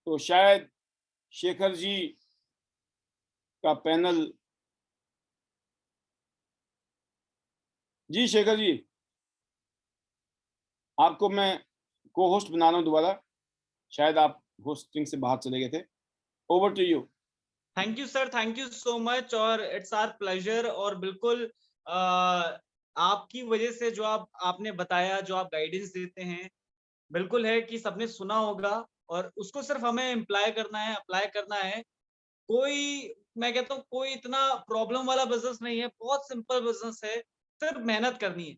तो शायद शेखर जी का पैनल। जी शेखर जी, आपको मैं को होस्ट बना रहा हूं दोबारा। शायद आप होस्टिंग से बाहर चले गए थे। Over to you. Thank you sir, thank you so much, और इट्स आवर प्लेजर। और बिल्कुल आपकी वजह से जो आपने बताया, जो आप गाइडेंस देते हैं, बिल्कुल है कि सबने सुना होगा और उसको सिर्फ हमें इम्प्लाई करना है, अप्लाई करना है। कोई, मैं कहता हूँ, कोई इतना प्रॉब्लम वाला बिजनेस नहीं है, बहुत सिंपल बिजनेस है, सिर्फ मेहनत करनी है,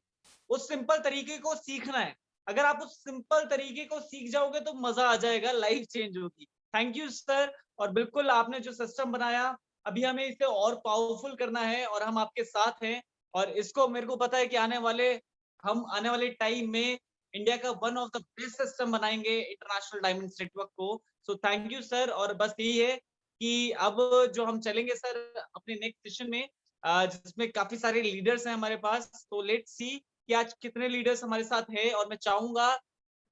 उस सिंपल तरीके को सीखना है। अगर आप उस सिंपल तरीके को सीख जाओगे तो मजा आ जाएगा, लाइफ चेंज होगी। Thank you sir. और बिल्कुल आपने जो सिस्टम बनाया, अभी हमें इसे और पावरफुल करना है और हम आपके साथ हैं। और इसको मेरे को पता है कि आने वाले टाइम में इंडिया का one of the best system बनाएंगे इंटरनेशनल डायमंड्स नेटवर्क को। सो थैंक यू सर। और बस यही है कि अब जो हम चलेंगे सर अपने नेक्स्ट सेशन में, जिसमें काफी सारे लीडर्स हैं हमारे पास। तो लेट्स सी कि आज कितने लीडर्स हमारे साथ हैं। और मैं चाहूंगा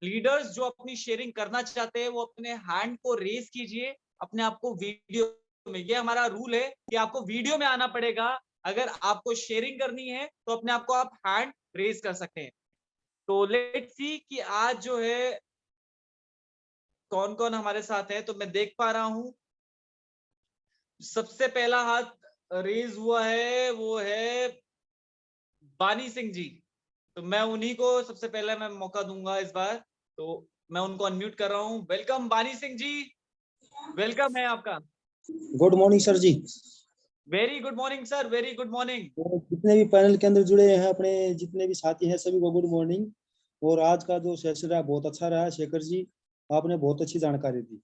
लीडर्स जो अपनी शेयरिंग करना चाहते हैं वो अपने हैंड को रेज कीजिए, अपने आप को वीडियो में। ये हमारा रूल है कि आपको वीडियो में आना पड़ेगा। अगर आपको शेयरिंग करनी है तो अपने आप को आप हैंड रेज कर सकते हैं। तो लेट्स सी कि आज जो है कौन कौन हमारे साथ है। तो मैं देख पा रहा हूं सबसे पहला हाथ रेज हुआ है, वो है बानी सिंह जी। तो मैं उन्हीं को सबसे पहले मैं मौका दूंगा इस बार। तो मैं उनको अनम्यूट कर रहा हूं। वेलकम बानी सिंह जी, वेलकम है आपका। Good morning sir ji. Very good morning sir, very good morning. तो जितने भी पैनल के अंदर जुड़े हैं, अपने जितने भी साथी हैं, सभी को गुड मॉर्निंग। और आज का जो सेशन रहा बहुत अच्छा रहा शेखर जी, आपने बहुत अच्छी जानकारी दी।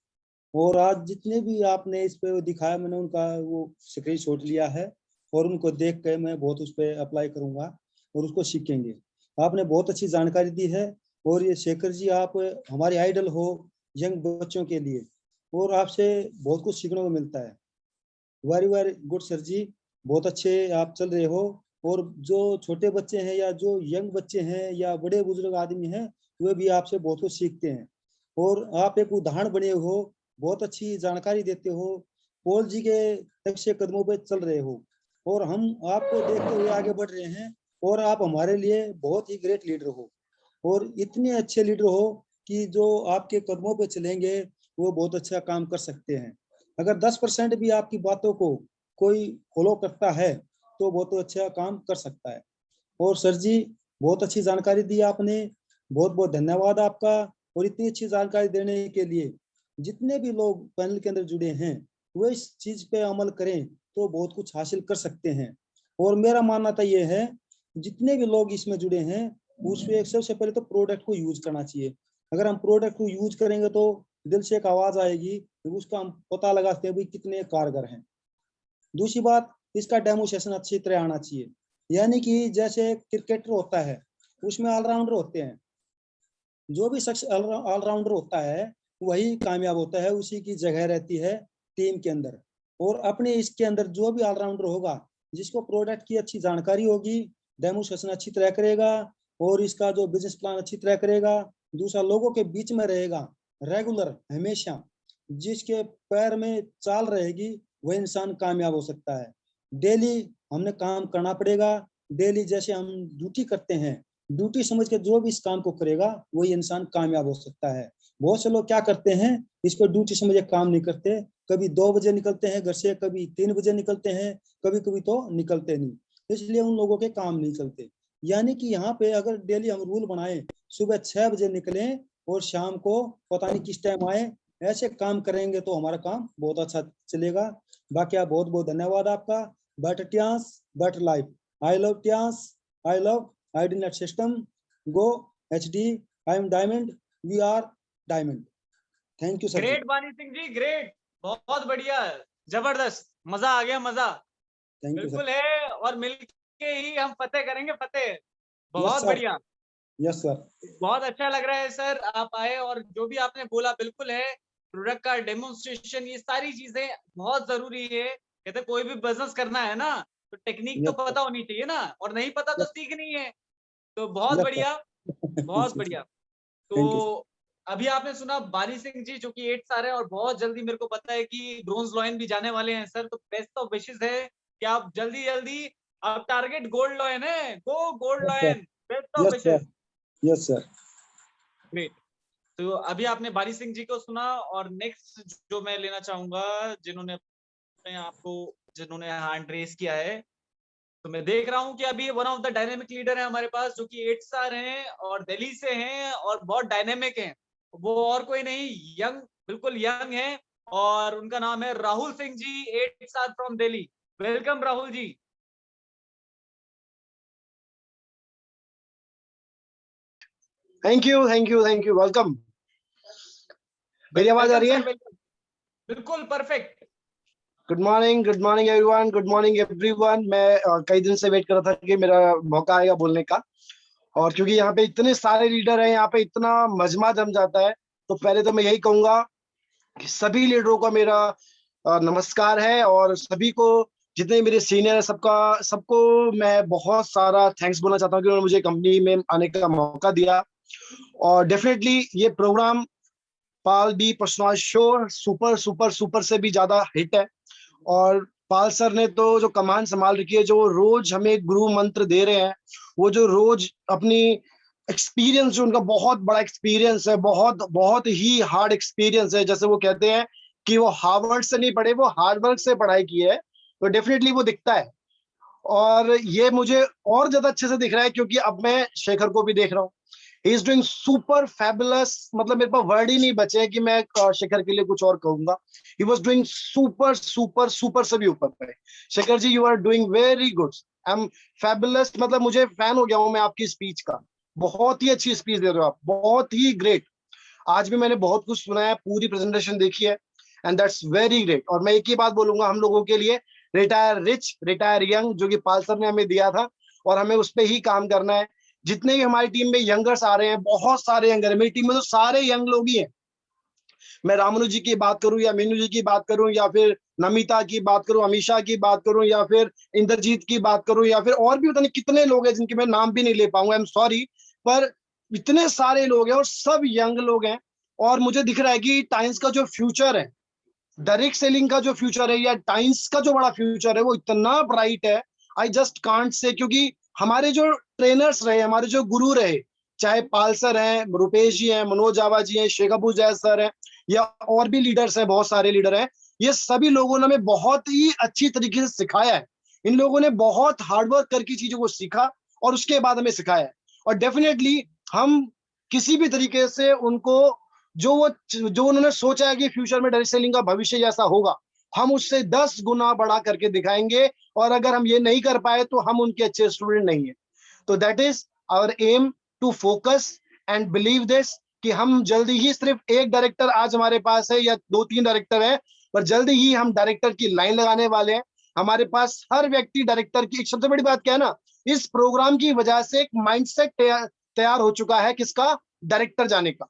और आज जितने भी आपने इस पे दिखाया, मैंने उनका वो स्क्रीन शॉट लिया है और उनको देख के मैं बहुत उस पर अप्लाई करूंगा और उसको सीखेंगे। आपने बहुत अच्छी जानकारी दी है। और ये शेखर जी, आप हमारे आइडल हो यंग बच्चों के लिए, और आपसे बहुत कुछ सीखने को मिलता है। वेरी वेरी गुड सर जी, बहुत अच्छे आप चल रहे हो। और जो छोटे बच्चे हैं या जो यंग बच्चे हैं या बड़े बुजुर्ग आदमी हैं, वे भी आपसे बहुत कुछ सीखते हैं। और आप एक उदाहरण बने हो, बहुत अच्छी जानकारी देते हो, पॉल जी के नक्शे कदमों पे चल रहे हो। और हम आपको देखते हुए आगे बढ़ रहे हैं। और आप हमारे लिए बहुत ही ग्रेट लीडर हो, और इतने अच्छे लीडर हो कि जो आपके कदमों पे चलेंगे वो बहुत अच्छा काम कर सकते हैं। अगर 10% भी आपकी बातों को कोई फॉलो करता है तो बहुत अच्छा काम कर सकता है। और सर जी, बहुत अच्छी जानकारी दी आपने, बहुत बहुत धन्यवाद आपका। और इतनी अच्छी जानकारी देने के लिए जितने भी लोग पैनल के अंदर जुड़े हैं, वो इस चीज पे अमल करें तो बहुत कुछ हासिल कर सकते हैं। और मेरा मानना तो ये है, जितने भी लोग इसमें जुड़े हैं, उसमें सबसे पहले तो प्रोडक्ट को यूज करना चाहिए। अगर हम प्रोडक्ट को यूज करेंगे तो दिल से एक आवाज आएगी, तो उसका हम पता लगाते हैं भाई कितने कारगर हैं। दूसरी बात, इसका डेमोस्ट्रेशन अच्छी तरह आना चाहिए। यानी कि जैसे क्रिकेटर होता है, उसमें ऑलराउंडर होते हैं। जो भी शख्स ऑलराउंडर होता है वही कामयाब होता है, उसी की जगह रहती है टीम के अंदर। और अपने इसके अंदर जो भी ऑलराउंडर होगा, जिसको प्रोडक्ट की अच्छी जानकारी होगी, डेमोस्ट्रेशन अच्छी तरह करेगा और इसका जो बिजनेस प्लान अच्छी तरह करेगा, दूसरा लोगों के बीच में रहेगा रेगुलर हमेशा, जिसके पैर में चाल रहेगी, वह इंसान कामयाब हो सकता है। डेली हमने काम करना पड़ेगा। डेली जैसे हम ड्यूटी करते हैं, ड्यूटी समझ के जो भी इस काम को करेगा वही इंसान कामयाब हो सकता है। बहुत से लोग क्या करते हैं, इसको ड्यूटी समझ के काम नहीं करते। कभी 2 बजे निकलते हैं घर से, कभी 3 बजे निकलते हैं, कभी कभी तो निकलते नहीं, इसलिए उन लोगों के काम नहीं चलते। यानी कि यहाँ पे अगर डेली हम रूल बनाए, सुबह 6 बजे निकलें और शाम को पता नहीं किस टाइम आए, ऐसे काम करेंगे तो हमारा काम बहुत अच्छा चलेगा। बाकी आप बहुत बहुत धन्यवाद आपका। Better Tiens better life. I love Tiens, I love ID system. Go HD, I am diamond, we are diamond. Thank you sir ji. Great Bani Singh ji, great, बहुत बढ़िया, जबरदस्त, मजा आ गया, मजा थैंक यू सर। बिल्कुल है। और मिलके ही हम फतेह करेंगे, फतेह। यस बहुत सर, बढ़िया, यस सर। बहुत अच्छा लग रहा है सर आप आए। और जो भी आपने बोला बिल्कुल है, प्रोडक्ट का डेमोन्स्ट्रेशन, ये सारी चीजें बहुत जरूरी है। कहते कोई भी बिजनेस करना है ना, तो टेक्निक तो यस सर, पता होनी चाहिए ना, और नहीं पता तो यस, सीखनी है। तो बहुत यस बढ़िया, बहुत सर। बढ़िया। Thank you sir. तो अभी आपने सुना बानी सिंह जी जो कि 8 स्टार है और बहुत जल्दी मेरे को पता है कि ब्रोंज लॉयन भी जाने वाले हैं सर, तो बेस्ट ऑफ विशेस है कि आप जल्दी जल्दी, आप टारगेट गोल्ड लॉयन है, go gold yes sir, lion, best of yes wishes. Sir, yes sir. Great. तो अभी आपने बानी सिंह जी को सुना और नेक्स्ट जो मैं लेना चाहूंगा जिन्होंने अपने आपको, जिन्होंने हैंड रेस किया है, तो मैं देख रहा हूं कि अभी one of the dynamic leader है हमारे पास जो कि 8 स्टार हैं और दिल्ली से हैं और बहुत डायनेमिक हैं। वो और कोई नहीं, यंग, बिल्कुल यंग है और उनका नाम है Rahul Singh ji, 8 star from Delhi. Welcome Rahul ji. Thank you, thank you, thank you, welcome. मेरी आवाज आ वेलकम रही है? Sir, welcome. बिल्कुल perfect. Good morning, good morning everyone, good morning everyone. मैं कई दिन से वेट कर रहा था कि मेरा मौका आएगा बोलने का, और क्योंकि यहाँ पे इतने सारे लीडर हैं, यहाँ पे इतना मजमा जम जाता है, तो पहले तो मैं यही कहूंगा कि सभी लीडरों का मेरा नमस्कार है, और सभी को, जितने मेरे सीनियर है, सबको मैं बहुत सारा थैंक्स बोलना चाहता हूँ कि उन्होंने मुझे कंपनी में आने का मौका दिया। और डेफिनेटली ये प्रोग्राम पाल बी personal show super super super से भी ज्यादा हिट है, और पाल सर ने तो जो कमान संभाल रखी है, जो रोज हमें गुरु मंत्र दे रहे हैं, वो जो रोज अपनी एक्सपीरियंस, जो उनका बहुत बड़ा एक्सपीरियंस है, बहुत बहुत ही हार्ड एक्सपीरियंस है, जैसे वो कहते हैं कि वो हार्वर्ड से नहीं पढ़े, वो हार्डवर्क से पढ़ाई की है, तो डेफिनेटली वो दिखता है। और ये मुझे और ज्यादा अच्छे से दिख रहा है क्योंकि अब मैं शेखर को भी देख रहा हूँ। He is doing super fabulous, मतलब मेरे पास वर्ड ही नहीं बचे कि मैं शेखर के लिए कुछ और कहूंगा। He was doing super super super से भी ऊपर पे। Shekhar ji, you are doing very good, I am fabulous, मतलब मुझे फैन हो गया हूं मैं आपकी स्पीच का। बहुत ही अच्छी स्पीच दे रहे हो आप, बहुत ही ग्रेट। आज भी मैंने बहुत कुछ सुना है, पूरी प्रेजेंटेशन देखी है, एंड दैट्स वेरी ग्रेट। और मैं एक ही बात बोलूंगा हम लोगों के लिए, रिटायर रिच रिटायर यंग, जो कि पाल सर ने हमें दिया था, और हमें उस पर ही काम करना है। जितने भी हमारी टीम में यंगर्स आ रहे हैं, बहुत सारे यंगर, मेरी टीम में तो सारे यंग लोग ही हैं। मैं रामनु जी की बात करूं, या मीनू जी की बात करूं, या फिर नमिता की बात करूं, अमीषा की बात करूं, या फिर इंद्रजीत की बात करूं, या फिर और भी पता नहीं कितने लोग हैं जिनके मैं नाम भी नहीं ले पाऊंगा, आई एम सॉरी, पर इतने सारे लोग हैं और सब यंग लोग हैं। और मुझे दिख रहा है कि टाइम्स का जो फ्यूचर है, डायरेक्ट सेलिंग का जो फ्यूचर है, या टाइम्स का जो बड़ा फ्यूचर है, वो इतना ब्राइट है, आई जस्ट कांट से। क्योंकि हमारे जो ट्रेनर्स रहे, हमारे जो गुरु रहे, चाहे पाल सर हैं, रुपेश जी हैं, मनोज आवा जी हैं, शेख अबू जैद सर हैं, या और भी लीडर्स हैं, बहुत सारे लीडर हैं, ये सभी लोगों ने हमें बहुत ही अच्छी तरीके से सिखाया है। इन लोगों ने बहुत हार्डवर्क करके चीजों को सीखा और उसके बाद हमें सिखाया है। और डेफिनेटली हम किसी भी तरीके से उनको, जो उन्होंने सोचा है कि फ्यूचर में डायरेक्ट सेलिंग का भविष्य जैसा होगा, हम उससे 10 गुना बढ़ा करके दिखाएंगे। और अगर हम ये नहीं कर पाए तो हम उनके अच्छे स्टूडेंट नहीं है। तो that is our aim, to focus and believe this, कि हम जल्दी ही, सिर्फ एक डायरेक्टर आज हमारे पास है या 2-3 डायरेक्टर है, पर जल्दी ही हम डायरेक्टर की लाइन लगाने वाले हैं। हमारे पास हर व्यक्ति डायरेक्टर की, एक सबसे बड़ी बात क्या है ना, इस प्रोग्राम की वजह से एक माइंडसेट तैयार हो चुका है, किसका? डायरेक्टर जाने का।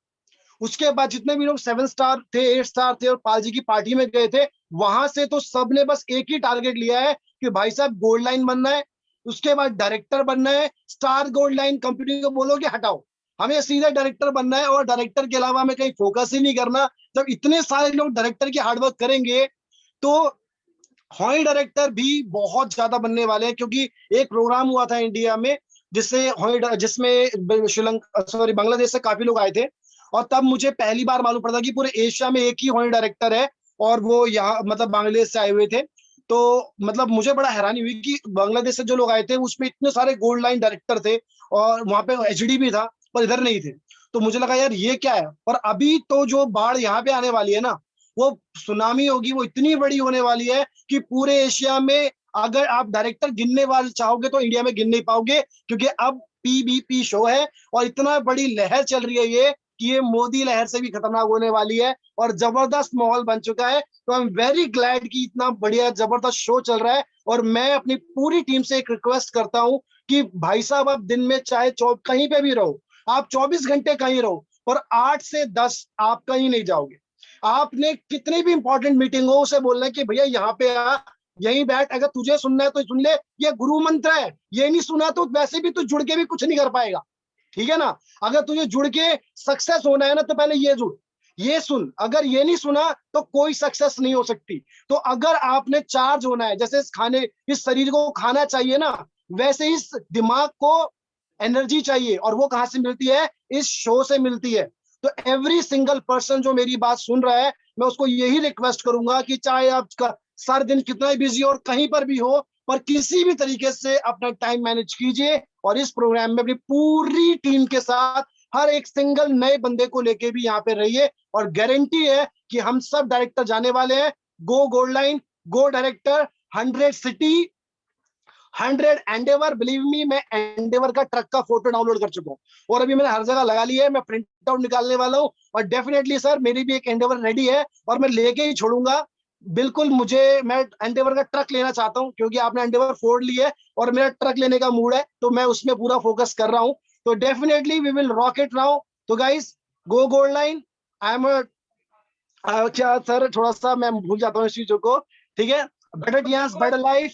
उसके बाद जितने भी लोग 7 स्टार थे, 8 स्टार थे और पाल जी की पार्टी में गए थे, वहां से तो सबने बस एक ही टारगेट लिया है कि भाई साहब गोल्ड लाइन बनना है, उसके बाद डायरेक्टर बनना है। स्टार गोल्ड लाइन कंपनी को बोलोगे हटाओ, हमें सीधा डायरेक्टर बनना है, और डायरेक्टर के अलावा हमें कहीं फोकस ही नहीं करना। जब इतने सारे लोग डायरेक्टर की हार्डवर्क करेंगे तो हॉई डायरेक्टर भी बहुत ज्यादा बनने वाले हैं। क्योंकि एक प्रोग्राम हुआ था इंडिया में जिसमें श्रीलंका, सॉरी, बांग्लादेश से काफी लोग आए थे, और तब मुझे पहली बार मालूम पड़ा कि पूरे एशिया में एक ही हॉई डायरेक्टर है, और वो यहाँ मतलब बांग्लादेश से आए हुए थे। तो मतलब मुझे बड़ा हैरानी हुई कि बांग्लादेश से जो लोग आए थे उसमें इतने सारे गोल्ड लाइन डायरेक्टर थे, और वहां पे एचडी भी था, पर इधर नहीं थे। तो मुझे लगा यार ये क्या है। और अभी तो जो बाढ़ यहाँ पे आने वाली है ना, वो सुनामी होगी, वो इतनी बड़ी होने वाली है कि पूरे एशिया में अगर आप डायरेक्टर गिनने वाले चाहोगे तो इंडिया में गिन नहीं पाओगे। क्योंकि अब पीबीपी शो है, और इतना बड़ी लहर चल रही है ये, कि ये मोदी लहर से भी खतरनाक होने वाली है, और जबरदस्त माहौल बन चुका है। तो आई एम वेरी ग्लैड कि इतना बढ़िया जबरदस्त शो चल रहा है। और मैं अपनी पूरी टीम से एक रिक्वेस्ट करता हूं कि भाई साहब, आप दिन में चाहे कहीं पे भी रहो, आप 24 घंटे कहीं रहो, पर 8 से 10 आप कहीं नहीं जाओगे। आपने कितनी भी इंपॉर्टेंट मीटिंग हो, उसे बोलना है कि भैया यहाँ पे आ, यहीं बैठ, अगर तुझे सुनना है तो सुन ले, ये गुरु मंत्र है, ये नहीं सुना तो वैसे भी तू जुड़ के भी कुछ नहीं कर पाएगा। ठीक है ना। अगर तुझे जुड़ के सक्सेस होना है ना तो पहले ये जुड़, ये सुन, अगर ये नहीं सुना तो कोई सक्सेस नहीं हो सकती। तो अगर आपने चार्ज होना है, जैसे इस शरीर को खाना चाहिए ना, वैसे इस दिमाग को एनर्जी चाहिए, और वो कहाँ से मिलती है? इस शो से मिलती है। तो एवरी सिंगल पर्सन जो मेरी बात सुन रहा है, मैं उसको यही रिक्वेस्ट करूंगा कि चाहे आपका सारा दिन कितना ही बिजी हो और कहीं पर भी हो, पर किसी भी तरीके से अपना टाइम मैनेज कीजिए, और इस प्रोग्राम में अपनी पूरी टीम के साथ हर एक सिंगल नए बंदे को लेके भी यहाँ पे रहिए, और गारंटी है कि हम सब डायरेक्टर जाने वाले हैं। Go gold line, go director, 100 city, 100 endeavour. Believe me, मैं एंडेवर का ट्रक का फोटो डाउनलोड कर चुका हूँ, और अभी मैंने हर जगह लगा लिया है, मैं प्रिंट आउट निकालने वाला हूँ। और डेफिनेटली सर, मेरी भी एक एंडेवर रेडी है, और मैं लेके ही छोड़ूंगा। बिल्कुल, मैं एंडेवर का ट्रक लेना चाहता हूँ, क्योंकि आपने एंडेवर फोर्ड ली है और मेरा ट्रक लेने का मूड है, तो मैं उसमें पूरा फोकस कर रहा हूँ। तो definitely we will rock it now. तो guys, go gold line. I am क्या सर, थोड़ा सा मैं भूल जाता हूँ इस चीजों को, ठीक है। Better chance, better life,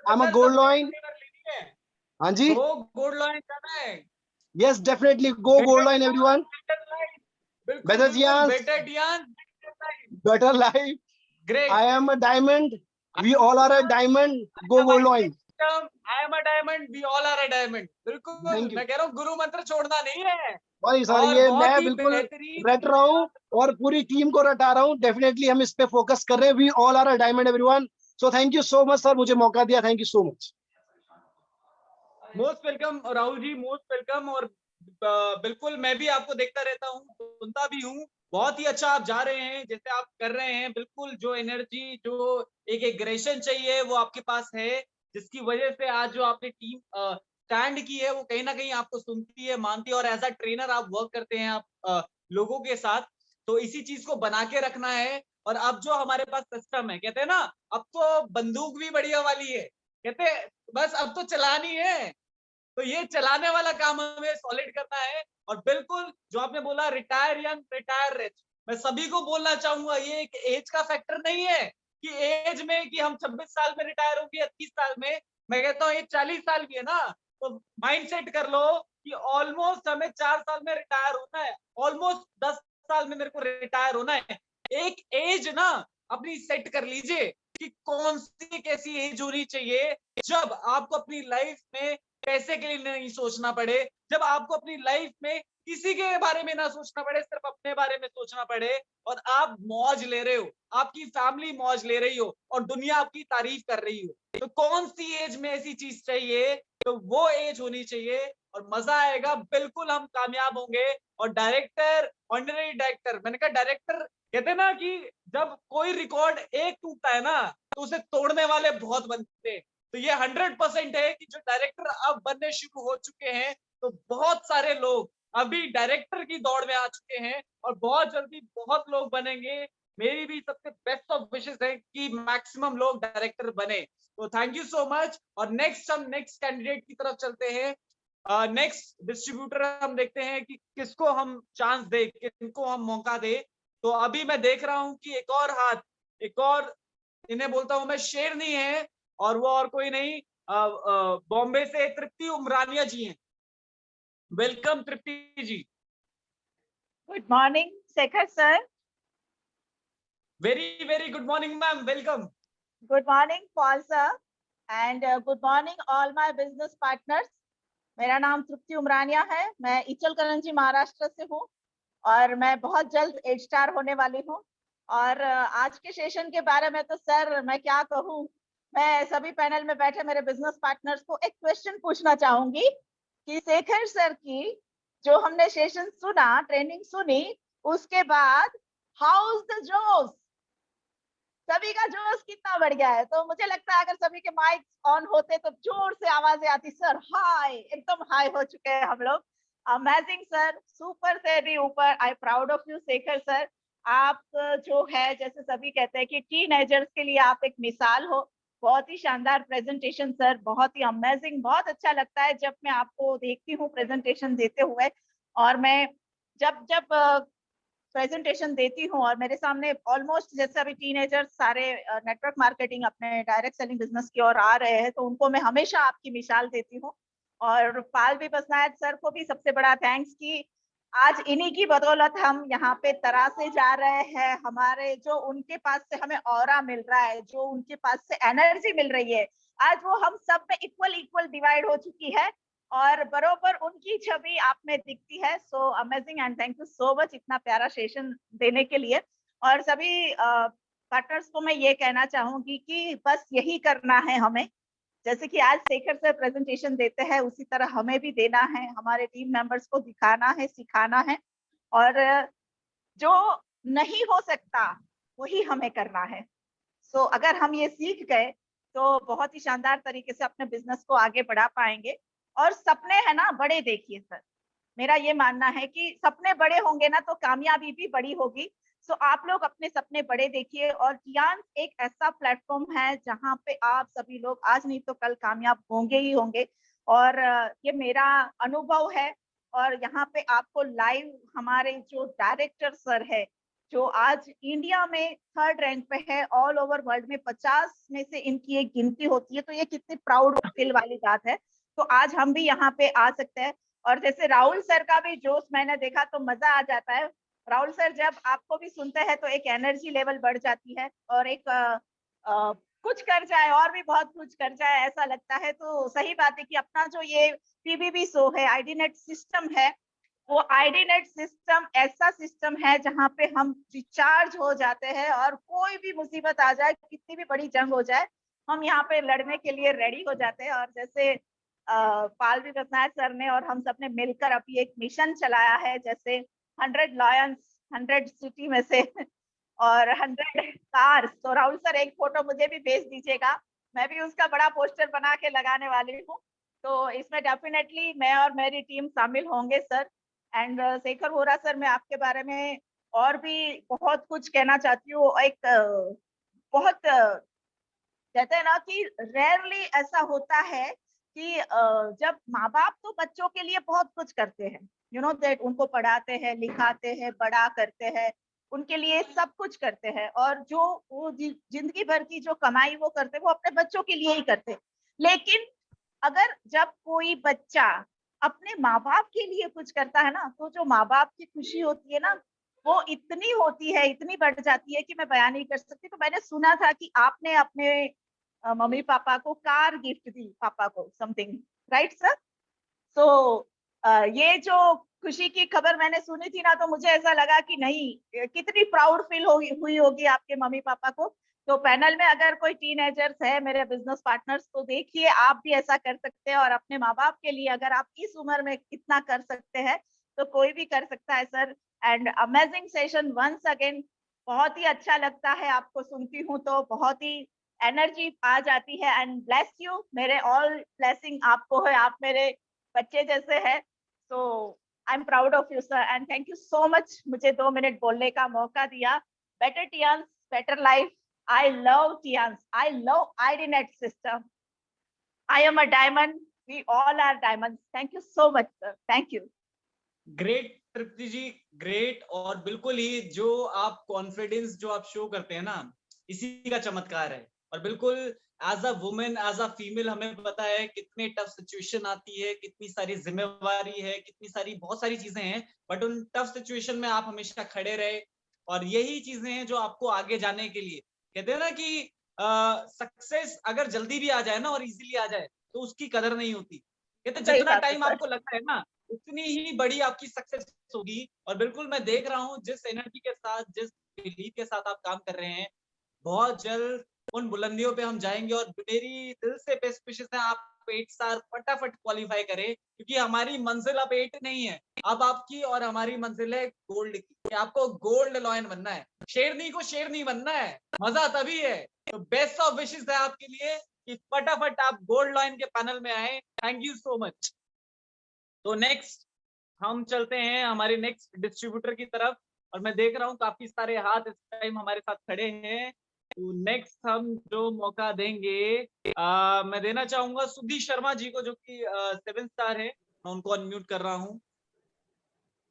I am a gold line. हाँ जी, गो गोल्ड लाइन जाना है। Yes definitely, go gold line everyone. बिल्कुल बेटर बिल्कुल, chance, better Tiens, better life, great. I am a diamond, we all are a diamond, go gold line. I am a diamond, we all are a diamond. बिल्कुल, thank you. मैं कह रहा हूँ गुरु मंत्र छोड़ना नहीं है। वही सर, और ये बहुत मैं ही बिल्कुल बेहतरीन। रट रहा हूँ, और पूरी टीम को रटा रहा हूँ। डेफिनेटली हम इस पे फोकस कर रहे हैं। We all are a diamond everyone. So thank you so much sir, मुझे मौका दिया, thank you so much. Most welcome Rahul ji, most welcome. और बिल्कुल मैं भी आपको देखता रहता हूँ, सुनता भी हूँ। बहुत ही अच्छा आप जा रहे हैं, जैसे आप कर रहे हैं। बिल्कुल जो एनर्जी, जो एक एग्रेशन चाहिए वो आपके पास है, जिसकी वजह से आज जो आपने टीम स्टैंड की है वो कहीं ना कहीं आपको सुनती है, मानती है। और एज अ ट्रेनर आप वर्क करते हैं आप लोगों के साथ, तो इसी चीज को बना के रखना है। और अब जो हमारे पास सिस्टम है, कहते हैं ना, अब तो बंदूक भी बढ़िया वाली है, कहते हैं बस अब तो चलानी है। तो ये चलाने वाला काम हमें सॉलिड करना है। और बिल्कुल जो आपने बोला, रिटायर यंग रिटायर रिच, मैं सभी को बोलना चाहूंगा, ये एक एज का फैक्टर नहीं है कि एज में कि हम 26 साल में रिटायर होंगे या 30 साल में। मैं कहता हूँ ये 40 साल की है ना, तो माइंड सेट कर लो कि ऑलमोस्ट हमें 4 साल में रिटायर होना है, ऑलमोस्ट 10 साल में मेरे को रिटायर होना है। एक एज ना अपनी सेट कर लीजिए कि कौन सी कैसी एज होनी चाहिए, जब आपको अपनी लाइफ में पैसे के लिए नहीं सोचना पड़े, जब आपको अपनी लाइफ में किसी के बारे में ना सोचना पड़े, सिर्फ अपने बारे में सोचना पड़े, और आप मौज ले रहे हो, आपकी फैमिली मौज ले रही हो, और दुनिया आपकी तारीफ कर रही हो। तो कौन सी एज में ऐसी चीज चाहिए? तो वो एज होनी चाहिए, और मजा आएगा, बिल्कुल हम कामयाब होंगे। और डायरेक्टर, ऑनररी डायरेक्टर, मैंने कहा डायरेक्टर, कहते हैं ना कि जब कोई रिकॉर्ड एक टूटता है ना, तो उसे तोड़ने वाले बहुत बनते हैं। तो ये 100% है कि जो डायरेक्टर अब बनने शुरू हो चुके हैं, तो बहुत सारे लोग अभी डायरेक्टर की दौड़ में आ चुके हैं, और बहुत जल्दी बहुत लोग बनेंगे। मेरी भी सबसे बेस्ट ऑफ विशेस है कि मैक्सिमम लोग डायरेक्टर बने। तो थैंक यू सो मच। और नेक्स्ट हम नेक्स्ट कैंडिडेट की तरफ चलते हैं। नेक्स्ट डिस्ट्रीब्यूटर हम देखते हैं कि किसको हम चांस दे, किनको हम मौका दे। तो अभी मैं देख रहा हूं कि एक और हाथ, एक और, इन्हें बोलता हूं मैं शेरनी है, और वो और कोई नहीं, बॉम्बे से तृप्ति उमरानिया जी हैं। Welcome Tripti ji. Good morning, Shekhar sir. Very very good morning ma'am, welcome. Good morning, Paul sir. And good morning, all my business partners. मेरा नाम तृप्ति उमरानिया है, मैं इचल करंजी महाराष्ट्र से हूँ, और मैं बहुत जल्द एज स्टार होने वाली हूँ। और आज के सेशन के बारे में तो सर मैं क्या कहूँ, मैं सभी पैनल में बैठे मेरे बिजनेस पार्टनर्स को एक क्वेश्चन पूछना चाहूंगी कि शेखर सर की जो हमने सेशन सुना, ट्रेनिंग सुनी, उसके बाद हाउस द जोश, सभी का जोश कितना बढ़ गया है। तो मुझे लगता है अगर सभी के माइक ऑन होते तो जोर से आवाजें आती, सर हाई, एकदम हाई हो चुके हैं हम लोग। अमेजिंग सर, सुपर से भी ऊपर। I proud of you Shekhar sir. आप जो है, जैसे सभी कहते हैं कि टीनेजर्स के लिए आप एक मिसाल हो। बहुत ही शानदार प्रेजेंटेशन सर, बहुत ही अमेजिंग। बहुत अच्छा लगता है जब मैं आपको देखती हूँ प्रेजेंटेशन देते हुए, और मैं जब जब प्रेजेंटेशन देती हूँ और मेरे सामने ऑलमोस्ट जैसे अभी टीनेजर्स सारे नेटवर्क मार्केटिंग अपने डायरेक्ट सेलिंग बिजनेस की ओर आ रहे हैं, तो उनको मैं हमेशा आपकी मिसाल देती हूँ। और पाल भी बसनायत सर को भी सबसे बड़ा थैंक्स कि आज इन्हीं की बदौलत हम यहाँ पे तरासे जा रहे हैं। हमारे जो उनके पास से हमें ऑरा मिल रहा है, जो उनके पास से एनर्जी मिल रही है, आज वो हम सब में इक्वल डिवाइड हो चुकी है और बरोबर उनकी छवि आप में दिखती है। So amazing and thank you so much इतना प्यारा सेशन देने के लिए। और सभी पार्टनर्स को मैं ये कहना चाहूंगी कि बस यही करना है हमें, जैसे कि आज शेखर सर प्रेजेंटेशन देते हैं उसी तरह हमें भी देना है, हमारे टीम मेंबर्स को दिखाना है, सिखाना है और जो नहीं हो सकता वही हमें करना है। सो अगर हम ये सीख गए तो बहुत ही शानदार तरीके से अपने बिजनेस को आगे बढ़ा पाएंगे। और सपने है ना बड़े देखिए सर, मेरा ये मानना है कि सपने बड़े होंगे ना तो कामयाबी भी बड़ी होगी। सो आप लोग अपने सपने बड़े देखिए और टियांस एक ऐसा प्लेटफॉर्म है जहाँ पे आप सभी लोग आज नहीं तो कल कामयाब होंगे ही होंगे। और ये मेरा अनुभव है और यहाँ पे आपको लाइव हमारे जो डायरेक्टर सर है जो आज इंडिया में 3rd रैंक पे है, ऑल ओवर वर्ल्ड में 50 में से इनकी एक गिनती होती है, तो ये कितनी प्राउड फील वाली बात है। तो आज हम भी यहाँ पे आ सकते हैं और जैसे राहुल सर का भी जोश मैंने देखा तो मजा आ जाता है। राहुल सर जब आपको भी सुनते हैं तो एक एनर्जी लेवल बढ़ जाती है और एक कुछ कर जाए और भी बहुत कुछ कर जाए ऐसा लगता है। तो सही बात है कि अपना जो ये पीबीबी शो है, आईडीनेट सिस्टम है, वो आईडीनेट सिस्टम ऐसा सिस्टम है जहाँ पे हम रिचार्ज हो जाते हैं और कोई भी मुसीबत आ जाए, कितनी भी बड़ी जंग हो जाए, हम यहाँ पे लड़ने के लिए रेडी हो जाते हैं। और जैसे पाल भी बसनायत सर ने और हम सब ने मिलकर अभी एक मिशन चलाया है, जैसे 100 लॉयंस 100 सिटी में से और 100 कार्स। तो राहुल सर एक फोटो मुझे भी भेज दीजिएगा, मैं भी उसका बड़ा पोस्टर बना के लगाने वाली हूँ। तो इसमें डेफिनेटली मैं और मेरी टीम शामिल होंगे sir. And Shekhar Vora sir, मैं आपके बारे में और भी बहुत कुछ कहना चाहती हूँ। एक बहुत कहते हैं ना कि रेयरली ऐसा होता है कि जब माँ बाप तो बच्चों के लिए बहुत कुछ करते हैं, यू नो दैट, उनको पढ़ाते हैं, लिखाते हैं, बड़ा करते हैं, उनके लिए सब कुछ करते हैं और जो वो जिंदगी भर की जो कमाई वो करते हैं वो अपने बच्चों के लिए ही करते हैं। लेकिन अगर जब कोई बच्चा अपने माँ बाप के लिए कुछ करता है ना, तो जो माँ बाप की खुशी होती है ना वो इतनी होती है, इतनी बढ़ जाती है कि मैं बयान नहीं कर सकती। तो मैंने सुना था कि आपने अपने मम्मी पापा को कार गिफ्ट दी, पापा को समथिंग, राइट सर? तो ये जो खुशी की खबर मैंने सुनी थी ना, तो मुझे ऐसा लगा कि नहीं, कितनी प्राउड फील हुई होगी आपके मम्मी पापा को। तो पैनल में अगर कोई टीनेजर्स है मेरे बिजनेस पार्टनर्स, तो देखिए आप भी ऐसा कर सकते हैं और अपने माँ बाप के लिए अगर आप इस उम्र में इतना कर सकते हैं तो कोई भी कर सकता है sir. And amazing session once again, बहुत ही अच्छा लगता है आपको सुनती हूँ तो बहुत ही एनर्जी आ जाती है। एंड ब्लेस यू, मेरे ऑल ब्लेसिंग आपको है, आप मेरे बच्चे जैसे है। So I am proud of you sir and thank you so much मुझे 2 मिनट बोलने का मौका दिया। Better Tiens, better life. I love Tians. I love IDNet system. I am a diamond. We all are diamonds. Thank you so much, sir. Thank you. Great Tripti ji, great. और बिल्कुल ही जो आप confidence जो आप शो करते हैं ना, इसी का चमत्कार है। और बिल्कुल as a women, as a female, हमें पता है कितनी टफ सिचुएशन आती है, कितनी सारी जिम्मेवारी है, कितनी सारी बहुत सारी चीजें हैं, बट उन टफ सिचुएशन में आप हमेशा खड़े रहे। और यही चीजें हैं जो आपको आगे जाने के लिए, कहते हैं ना कि सक्सेस अगर जल्दी भी आ जाए ना और इजीली आ जाए तो उसकी कदर नहीं होती। कहते सही जितना बात है, टाइम सर। आपको लगता है ना उतनी ही बड़ी आपकी सक्सेस होगी। और बिल्कुल मैं देख रहा हूँ जिस एनर्जी के साथ, जिस बिलीफ के साथ आप काम कर रहे हैं, बहुत जल्द उन बुलंदियों पे हम जाएंगे। और मेरी दिल से बेस्ट विशेस है आप 8 साल फटाफट क्वालिफाई करें, क्योंकि हमारी मंजिल अब 8 नहीं है, अब आपकी और हमारी मंजिल है गोल्ड की, कि आपको गोल्ड लॉयन बनना है, शेरनी को शेरनी बनना है। मजा तभी है। तो बेस्ट ऑफ विशेस है आपके लिए कि फटाफट आप गोल्ड लॉयन के पैनल में आए। Thank you so much. तो नेक्स्ट हम चलते हैं हमारे नेक्स्ट डिस्ट्रीब्यूटर की तरफ। और मैं देख रहा हूँ काफी सारे हाथ इस टाइम हमारे साथ खड़े हैं। तो नेक्स्ट हम जो मौका देंगे, मैं देना चाहूंगा सुधीर शर्मा जी को, जो कि 7 स्टार है। मैं उनको अनम्यूट कर रहा हूँ।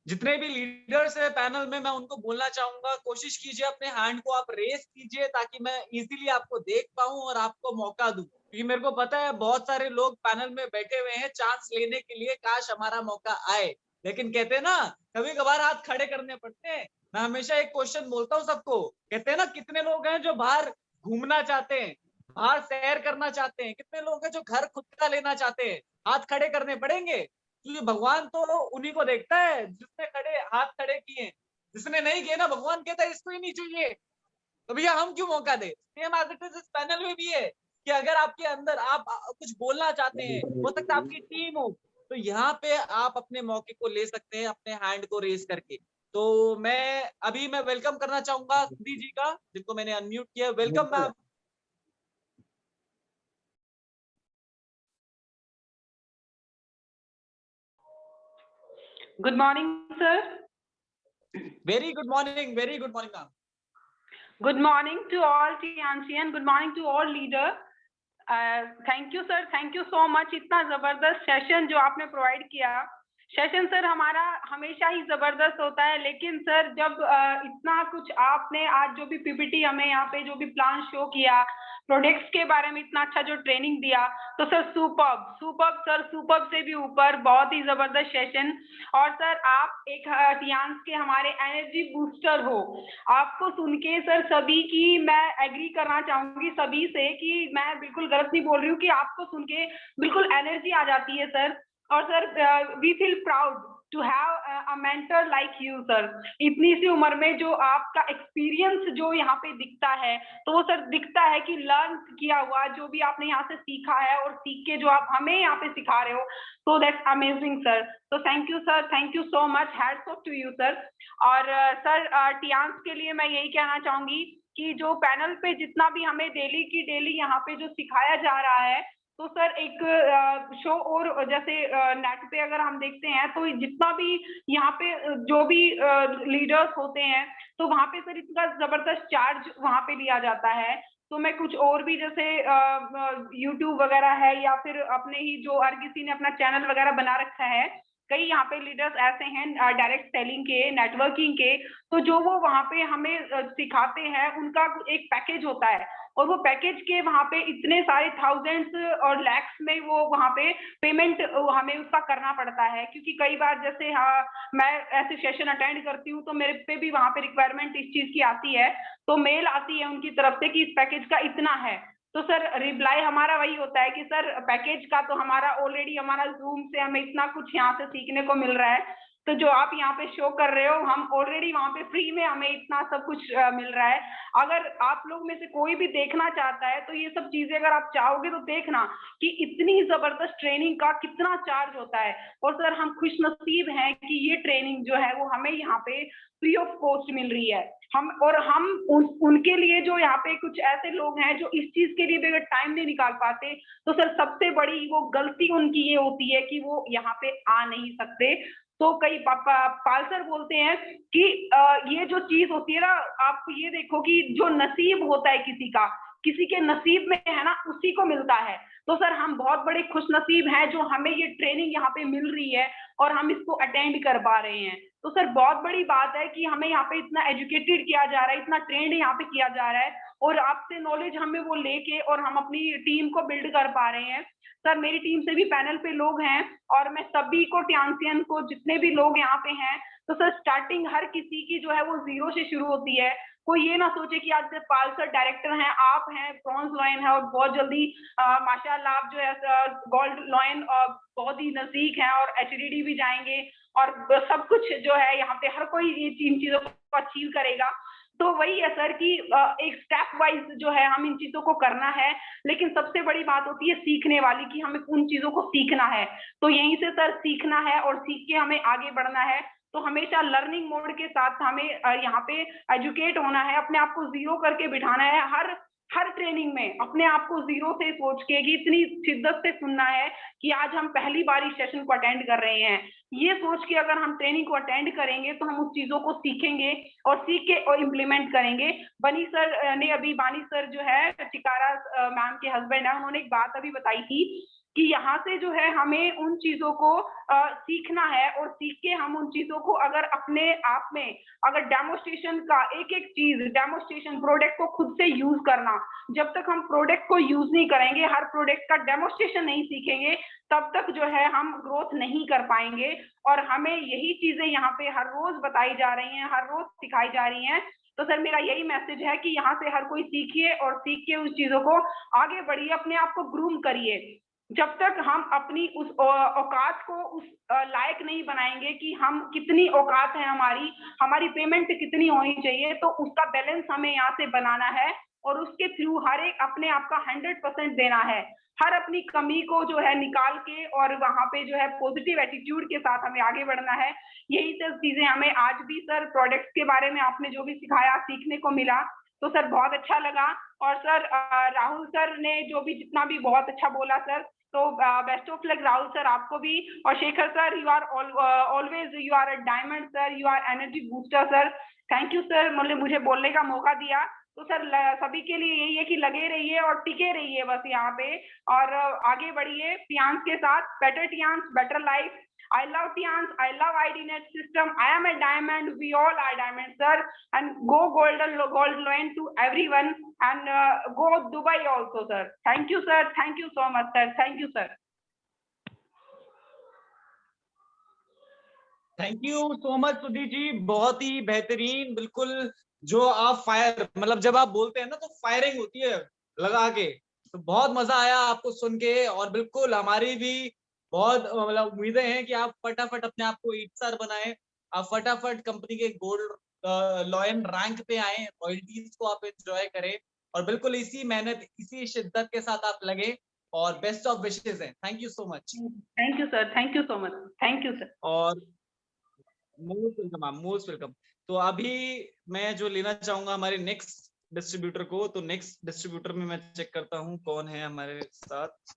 जितने भी लीडर्स है पैनल में, मैं उनको बोलना चाहूंगा, कोशिश कीजिए अपने हैंड को आप रेस कीजिए ताकि मैं इजीली आपको देख पाऊं और आपको मौका दूं। क्योंकि मेरे को पता है बहुत सारे लोग पैनल में बैठे हुए हैं चांस लेने के लिए, काश हमारा मौका आए, लेकिन कहते हैं ना कभी कभार हाथ खड़े करने पड़ते हैं। मैं हमेशा एक क्वेश्चन बोलता हूँ सबको, कहते हैं ना कितने लोग हैं जो बाहर घूमना चाहते हैं, बाहर सैर करना चाहते हैं, कितने लोग हैं जो घर खुद का लेना चाहते हैं, हाथ खड़े करने पड़ेंगे, क्योंकि भगवान तो उन्हीं को देखता है जिसने हाथ खड़े किए, जिसने नहीं किए ना भगवान कहता है इसको ही नहीं चाहिए, तो भैया हम क्यों मौका दे। सेम एज इट इज इस पैनल में भी है कि अगर आपके अंदर आप कुछ बोलना चाहते हैं, हो सकता है आपकी टीम हो, तो यहाँ पे आप अपने मौके को ले सकते हैं अपने हैंड को रेज करके। तो मैं वेलकम करना चाहूंगा सिद्धि जी का, जिनको मैंने अनम्यूट किया। Welcome ma'am. Good morning, sir. Very good morning ma'am. Good morning to all Tianchi and good morning to all leaders. Thank you, sir. Thank you so much. इतना जबरदस्त सेशन जो आपने प्रोवाइड किया। सेशन सर हमारा हमेशा ही जबरदस्त होता है, लेकिन सर जब इतना कुछ आपने आज जो भी पीपीटी हमें यहाँ पे जो भी प्लान शो किया, प्रोडक्ट्स के बारे में इतना अच्छा जो ट्रेनिंग दिया, तो सर सुपर्ब से भी ऊपर, बहुत ही जबरदस्त सेशन। और सर आप एक टियांस के हमारे एनर्जी बूस्टर हो। आपको सुन के सर सभी की मैं एग्री करना चाहूंगी सभी से कि मैं बिल्कुल गलत नहीं बोल रही हूँ कि आपको सुन के बिल्कुल एनर्जी आ जाती है सर। और sir we feel proud to have a mentor like you sir. इतनी सी उम्र में जो आपका एक्सपीरियंस जो यहाँ पे दिखता है, तो वो सर दिखता है कि लर्न किया हुआ जो भी आपने यहाँ से सीखा है और सीख के जो आप हमें यहाँ पे सिखा रहे हो, so that's amazing सर। तो thank you sir, thank you so much, hats off to you sir. और सर टियांस के लिए मैं यही कहना चाहूंगी कि जो पैनल पे जितना भी हमें डेली की डेली यहाँ पे जो सिखाया जा रहा है, तो सर एक शो और जैसे नेट पे अगर हम देखते हैं तो जितना भी यहाँ पे जो भी लीडर्स होते हैं, तो वहाँ पे सर इतना जबरदस्त चार्ज वहाँ पे लिया जाता है। तो मैं कुछ और भी जैसे यूट्यूब वगैरह है या फिर अपने ही जो हर किसी ने अपना चैनल वगैरह बना रखा है, कई यहाँ पे लीडर्स ऐसे हैं डायरेक्ट सेलिंग के, नेटवर्किंग के, तो जो वो वहाँ पे हमें सिखाते हैं उनका एक पैकेज होता है, और वो पैकेज के वहाँ पे इतने सारे थाउजेंड्स और लैक्स में वो वहाँ पे पेमेंट हमें उसका करना पड़ता है। क्योंकि कई बार जैसे मैं ऐसे सेशन अटेंड करती हूँ तो मेरे पे भी वहाँ पे रिक्वायरमेंट इस चीज की आती है, तो मेल आती है उनकी तरफ से कि इस पैकेज का इतना है, तो सर रिप्लाई हमारा वही होता है कि सर पैकेज का तो हमारा ऑलरेडी हमारा जूम से हमें इतना कुछ यहाँ से सीखने को मिल रहा है, तो जो आप यहाँ पे शो कर रहे हो हम ऑलरेडी वहाँ पे फ्री में हमें इतना सब कुछ मिल रहा है। अगर आप लोग में से कोई भी देखना चाहता है तो ये सब चीजें अगर आप चाहोगे तो देखना कि इतनी जबरदस्त ट्रेनिंग का कितना चार्ज होता है। और सर हम खुशनसीब हैं कि ये ट्रेनिंग जो है वो हमें यहाँ पे फ्री ऑफ कॉस्ट मिल रही है। हम उनके लिए जो यहाँ पे कुछ ऐसे लोग हैं जो इस चीज के लिए भी अगर टाइम नहीं निकाल पाते, तो सर सबसे बड़ी वो गलती उनकी ये होती है कि वो यहाँ पे आ नहीं सकते। तो कई पाल सर बोलते हैं कि ये जो चीज होती है ना, आप ये देखो कि जो नसीब होता है किसी के नसीब में है ना, उसी को मिलता है। तो सर हम बहुत बड़े खुशनसीब हैं जो हमें ये ट्रेनिंग यहाँ पे मिल रही है और हम इसको अटेंड कर पा रहे हैं। तो सर बहुत बड़ी बात है कि हमें यहाँ पे इतना एजुकेटेड किया जा रहा है, इतना ट्रेंड यहाँ पे किया जा रहा है, और आपसे नॉलेज हमें वो लेके और हम अपनी टीम को बिल्ड कर पा रहे हैं। सर मेरी टीम से भी पैनल पे लोग हैं और मैं सभी को टियांसियन को जितने भी लोग यहाँ पे हैं, तो सर स्टार्टिंग हर किसी की जो है वो जीरो से शुरू होती है। कोई ये ना सोचे कि आज पाल सर डायरेक्टर हैं, आप हैं, ब्रॉन्ज लॉयन है और बहुत जल्दी माशाल्लाह आप जो है गोल्ड लॉयन बहुत ही नजदीक हैं और एचडीडी भी जाएंगे और सब कुछ जो है यहाँ पे हर कोई इन चीजों को अचीव करेगा। तो वही है सर कि एक स्टेप वाइज जो है हम इन चीजों को करना है, लेकिन सबसे बड़ी बात होती है सीखने वाली कि हमें उन चीजों को सीखना है। तो यहीं से सर सीखना है और सीख के हमें आगे बढ़ना है। तो हमेशा लर्निंग मोड के साथ हमें यहाँ पे एजुकेट होना है, अपने आप को जीरो करके बिठाना है। हर ट्रेनिंग में अपने आप को जीरो से सोच के कि इतनी शिद्दत से सुनना है कि आज हम पहली बार इस सेशन को अटेंड कर रहे हैं, ये सोच के अगर हम ट्रेनिंग को अटेंड करेंगे तो हम उस चीजों को सीखेंगे और सीख के और इम्प्लीमेंट करेंगे। बानी सर जो है चिकारा मैम के हस्बैंड है, उन्होंने एक बात अभी बताई थी कि यहाँ से जो है हमें उन चीजों को सीखना है, और सीख के हम उन चीजों को अगर अपने आप में अगर डेमोस्ट्रेशन का एक एक चीज डेमोस्ट्रेशन प्रोडक्ट को खुद से यूज करना, जब तक हम प्रोडक्ट को यूज नहीं करेंगे, हर प्रोडक्ट का डेमोस्ट्रेशन नहीं सीखेंगे, तब तक जो है हम ग्रोथ नहीं कर पाएंगे। और हमें यही चीजें यहाँ पे हर रोज बताई जा रही हैं, हर रोज सिखाई जा रही हैं। तो सर मेरा यही मैसेज है कि यहाँ से हर कोई सीखिए और सीख के उस चीजों को आगे बढ़िए, अपने आप को ग्रूम करिए। जब तक हम अपनी उस औकात को उस लायक नहीं बनाएंगे कि हम कितनी औकात है, हमारी पेमेंट कितनी होनी चाहिए, तो उसका बैलेंस हमें यहाँ से बनाना है और उसके थ्रू हर एक अपने आप का 100% देना है। हर अपनी कमी को जो है निकाल के और वहां पे जो है पॉजिटिव एटीट्यूड के साथ हमें आगे बढ़ना है। यही सब चीजें हमें आज भी सर प्रोडक्ट्स के बारे में आपने जो भी सिखाया सीखने को मिला, तो सर बहुत अच्छा लगा। और सर राहुल सर ने जो भी जितना भी बहुत अच्छा बोला सर, तो best of luck Rahul sir आपको भी। और Shekhar sir, you are always you are a diamond sir, you are energy booster sir. Thank you sir, मुझे बोलने का मौका दिया। तो सर सभी के लिए यही है कि लगे रहिए और टिके रहिए बस यहाँ पे, और आगे बढ़िए टियांस के साथ। Better Tiens, better life. I love Tians, I love IDNet system. I am a diamond. We all are diamond, sir. And go gold loan to everyone, and go Dubai also, sir. Thank you, sir. Thank you so much, sir. Thank you, sir. Thank you so much Sudhir ji, बहुत ही बेहतरीन। बिल्कुल जो आप fire मतलब जब आप बोलते हैं ना तो फायरिंग होती है लगा के, तो बहुत मजा आया आपको सुन के। और बिल्कुल हमारी भी बहुत मतलब उम्मीदें हैं कि आप फटाफट अपने आप को 8 स्टार बनाएं, आप फटाफट कंपनी के गोल्ड लॉयन रैंक पे आए, रॉयल्टीज को आप एंजॉय करें, और बिल्कुल इसी मेहनत इसी शिद्दत के साथ आप लगे। और बेस्ट ऑफ विशेस हैं। Thank you so much. Thank you sir, thank you so much, thank you sir. और most welcome ma'am, most welcome. तो अभी मैं जो लेना चाहूंगा हमारे नेक्स्ट डिस्ट्रीब्यूटर को, तो नेक्स्ट डिस्ट्रीब्यूटर में मैं चेक करता हूँ कौन है हमारे साथ।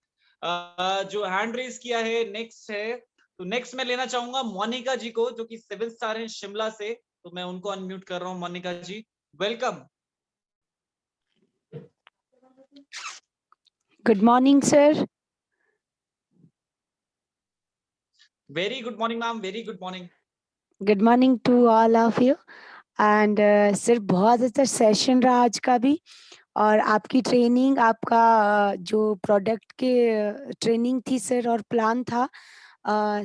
जो हैंड रेज किया है नेक्स्ट है, तो नेक्स्ट मैं लेना चाहूंगा मोनिका जी को, जो कि 7 स्टार है शिमला से। तो मैं उनको अनम्यूट कर रहा हूँ। Monika ji welcome. Good morning sir. Very good morning ma'am, very good morning. Good morning to all of you. And sir बहुत अच्छा सेशन रहा आज का भी, और आपकी ट्रेनिंग, आपका जो प्रोडक्ट के ट्रेनिंग थी सर और प्लान था,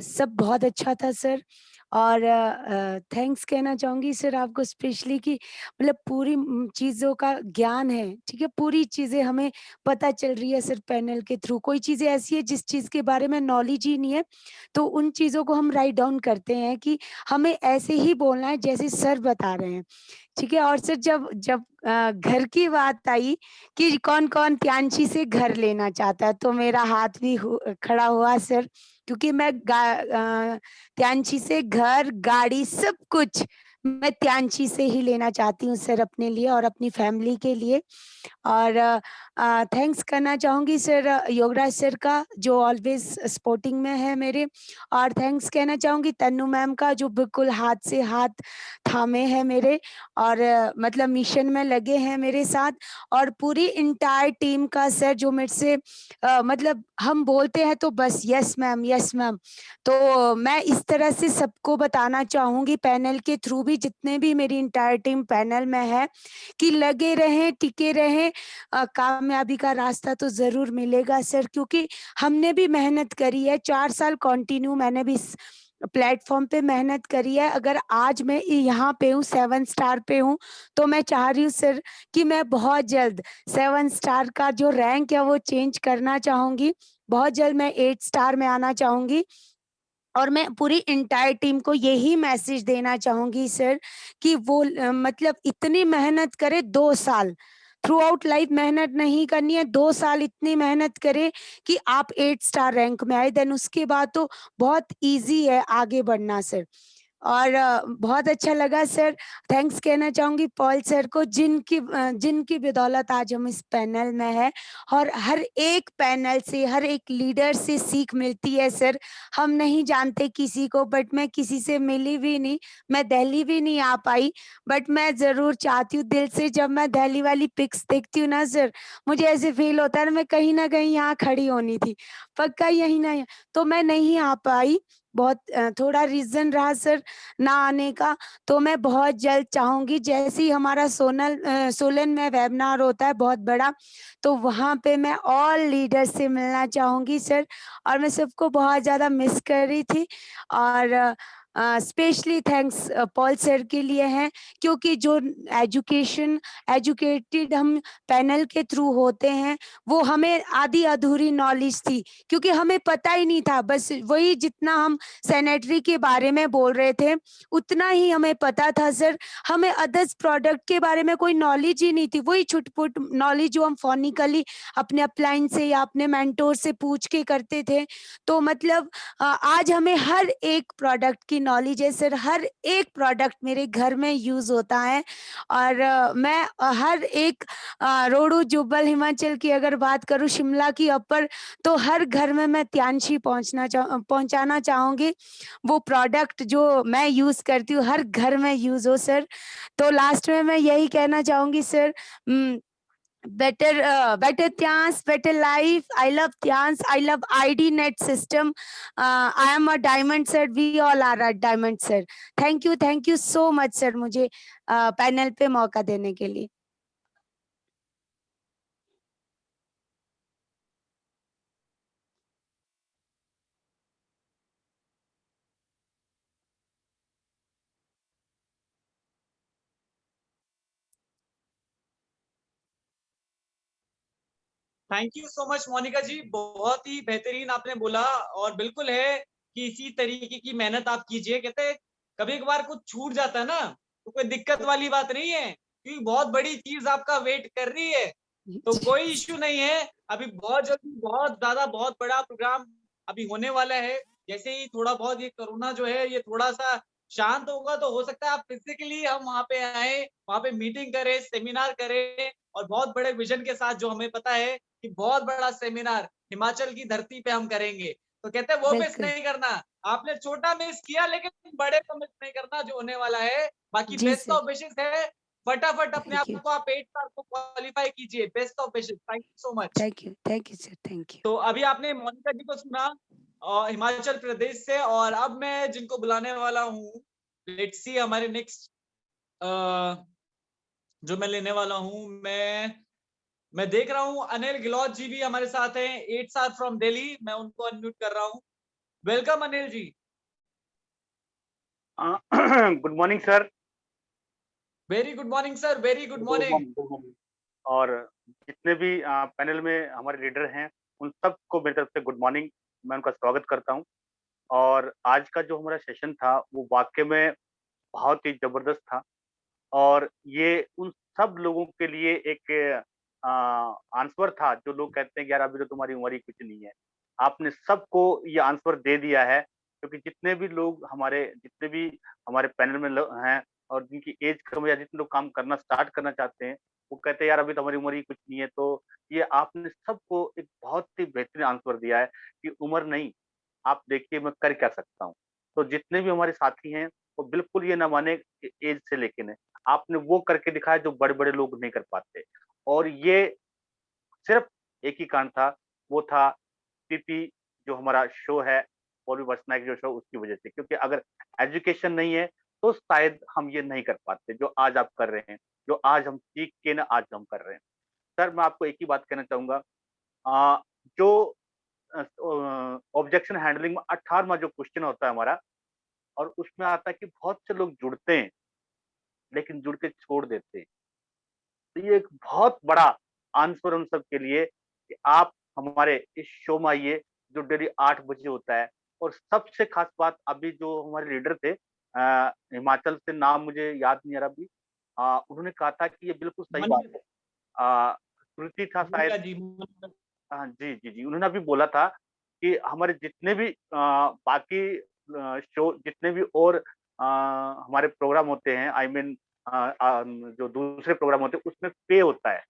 सब बहुत अच्छा था सर। और थैंक्स कहना चाहूँगी सर आपको स्पेशली कि मतलब पूरी चीज़ों का ज्ञान है, ठीक है, पूरी चीज़ें हमें पता चल रही है सर पैनल के थ्रू। कोई चीज़ें ऐसी है जिस चीज़ के बारे में नॉलेज ही नहीं है, तो उन चीज़ों को हम राइट डाउन करते हैं कि हमें ऐसे ही बोलना है जैसे सर बता रहे हैं, ठीक है। और सर जब जब घर की बात आई कि कौन कौन त्यांशी से घर लेना चाहता है, तो मेरा हाथ भी खड़ा हुआ सर, क्योंकि मैं त्यांशी से घर, गाड़ी, सब कुछ मैं त्यांशी से ही लेना चाहती हूँ सर, अपने लिए और अपनी फैमिली के लिए। और थैंक्स करना चाहूँगी सर योगराज सर का, जो ऑलवेज सपोर्टिंग में है मेरे। और थैंक्स कहना चाहूँगी तन्नू मैम का, जो बिल्कुल हाथ से हाथ थामे है मेरे, और मतलब मिशन में लगे हैं मेरे साथ। और पूरी इंटायर टीम का सर, जो मेरे से मतलब हम बोलते हैं तो बस यस मैम, यस मैम। तो मैं इस तरह से सबको बताना चाहूँगी पैनल के थ्रू भी, जितने भी मेरी इंटायर टीम पैनल में है, कि लगे रहें, टिके रहें। कामयाबी का रास्ता तो जरूर मिलेगा सर, क्योंकि हमने भी मेहनत करी है। 4 साल कंटिन्यू मैंने भी इस प्लेटफॉर्म पे मेहनत करी है। अगर आज मैं यहाँ पे हूँ, 7 स्टार पे हूँ, तो मैं चाह रही हूँ सर कि मैं बहुत जल्द 7 स्टार का जो रैंक है वो चेंज करना चाहूंगी। बहुत जल्द मैं 8 स्टार में आना चाहूंगी। और मैं पूरी इंटायर टीम को यही मैसेज देना चाहूंगी सर कि वो मतलब इतनी मेहनत करे, 2 साल थ्रू आउट लाइफ मेहनत नहीं करनी है, 2 साल इतनी मेहनत करे कि आप 8 स्टार रैंक में आए। देन उसके बाद तो बहुत इजी है आगे बढ़ना सर। और बहुत अच्छा लगा सर। थैंक्स कहना चाहूंगी पॉल सर को, जिनकी बदौलत आज हम इस पैनल में है, और हर एक पैनल से, हर एक लीडर से सीख मिलती है सर। हम नहीं जानते किसी को, बट मैं किसी से मिली भी नहीं, मैं दिल्ली भी नहीं आ पाई, बट मैं जरूर चाहती हूँ दिल से, जब मैं दिल्ली वाली पिक्स देखती हूँ ना सर, मुझे ऐसे फील होता है मैं कहीं ना कहीं यहाँ खड़ी होनी थी, पक्का यही ना, तो मैं नहीं आ पाई। बहुत थोड़ा रीजन रहा सर ना आने का। तो मैं बहुत जल्द चाहूंगी, जैसे ही हमारा सोलन में वेबिनार होता है बहुत बड़ा, तो वहां पे मैं ऑल लीडर से मिलना चाहूंगी सर। और मैं सबको बहुत ज्यादा मिस कर रही थी, और स्पेशली थैंक्स पॉल सर के लिए हैं, क्योंकि जो एजुकेटेड हम पैनल के थ्रू होते हैं, वो हमें आधी अधूरी नॉलेज थी, क्योंकि हमें पता ही नहीं था, बस वही जितना हम सैनिटरी के बारे में बोल रहे थे उतना ही हमें पता था सर। हमें अदर्स प्रोडक्ट के बारे में कोई नॉलेज ही नहीं थी, वही छुटपुट नॉलेज जो हम फोनिकली अपने अपलाइन से या अपने मेंटोर से पूछ के करते थे। तो मतलब आज हमें हर एक प्रोडक्ट की नॉलेज है सर, हर एक प्रोडक्ट मेरे घर में यूज होता है। और मैं हर एक रोडू जुब्बल हिमाचल की अगर बात करूँ, शिमला की अपर, तो हर घर में मैं त्यांशी पहुंचाना चाहूंगी वो प्रोडक्ट जो मैं यूज करती हूँ, हर घर में यूज हो सर। तो लास्ट में मैं यही कहना चाहूंगी sir, better Tyans, better life. I love Tyans. I love ID net system. I am a diamond sir. We all are a diamond sir. Thank you so much sir, मुझे panel पे मौका देने के लिए। Thank you so much Monika ji, बहुत ही बेहतरीन आपने बोला। और बिल्कुल है कि इसी तरीके की मेहनत आप कीजिए। कहते हैं कभी कभार कुछ छूट जाता है ना, तो कोई दिक्कत वाली बात नहीं है, क्योंकि बहुत बड़ी चीज आपका वेट कर रही है, तो कोई इश्यू नहीं है। अभी बहुत जल्दी बहुत ज्यादा बहुत बड़ा प्रोग्राम अभी होने वाला है। जैसे ही थोड़ा बहुत ये कोरोना जो है ये थोड़ा सा शांत होगा, तो हो सकता है आप फिजिकली हम वहाँ पे आए, वहाँ पे मीटिंग करें, सेमिनार करें, और बहुत बड़े विजन के साथ, जो हमें पता है कि बहुत बड़ा सेमिनार हिमाचल की धरती पे हम करेंगे। तो कहते हैं वो मिस बिल्कुल नहीं करना। आपने छोटा मिस किया, लेकिन बड़े को मिस नहीं करना जो होने वाला है। बाकी जी बेस्ट सर। ऑफ विशेस है। फटाफट अपने आप थैंक यू को आप 8 साल को क्वालिफाई कीजिए। Best of wishes. Thank you so much. Thank you sir, thank you. तो अभी आपने मोनिका जी को सुना हिमाचल प्रदेश से, और अब मैं जिनको बुलाने वाला हूँ, लेट्स सी हमारे नेक्स्ट जो मैं लेने वाला हूँ, मैं देख रहा हूँ अनिल गिलौत जी भी हमारे साथ हैं, 8 साल फ्रॉम दिल्ली। मैं उनको अनम्यूट कर रहा हूँ। Welcome Anil ji. Good morning sir. Very good morning sir, very good morning. और जितने भी पैनल में हमारे लीडर हैं उन सबको मेरी तरफ से गुड मॉर्निंग। मैं उनका स्वागत करता हूं। और आज का जो हमारा सेशन था वो वाकई में बहुत ही जबरदस्त था, और ये उन सब लोगों के लिए एक आंसर था जो लोग कहते हैं कि यार अभी तो तुम्हारी उम्र ही कुछ नहीं है। आपने सबको ये आंसर दे दिया है, क्योंकि जितने भी हमारे पैनल में हैं और जिनकी एज कम है या जितने लोग काम करना स्टार्ट करना चाहते हैं, वो कहते हैं यार अभी तो हमारी उम्र ही कुछ नहीं है। तो ये आपने सबको एक बहुत ही बेहतरीन आंसर दिया है कि उम्र नहीं, आप देखिए मैं कर क्या सकता हूँ। तो जितने भी हमारे साथी हैं वो बिल्कुल ये ना माने कि एज से लेकिन है, आपने वो करके दिखाया जो बड़े बड़े लोग नहीं कर पाते। और ये सिर्फ एक ही कारण था, वो था पीपी जो हमारा शो है, पॉली बसनायक जो शो, उसकी वजह से। क्योंकि अगर एजुकेशन नहीं है तो शायद हम ये नहीं कर पाते जो आज आप कर रहे हैं, जो आज हम सीख के ना आज हम कर रहे हैं। सर मैं आपको एक ही बात कहना चाहूंगा, जो ऑब्जेक्शन हैंडलिंग में 18वां जो क्वेश्चन होता है हमारा, और उसमें आता है कि बहुत से लोग जुड़ते हैं लेकिन जुड़ के छोड़ देते हैं। तो ये एक बहुत बड़ा आंसर उन सब के लिए कि आप हमारे इस शो में आइए जो डेली 8 बजे होता है। और सबसे खास बात, अभी जो हमारे लीडर थे हिमाचल से, नाम मुझे याद नहीं आ रहा अभी, उन्होंने कहा था कि ये बिल्कुल सही बात है। कृति था मोनिका शायद। जी। हाँ जी जी जी, उन्होंने अभी बोला था कि हमारे जितने भी बाकी शो, जितने भी और हमारे प्रोग्राम होते हैं, आई मीन जो दूसरे प्रोग्राम होते हैं उसमें पे होता है,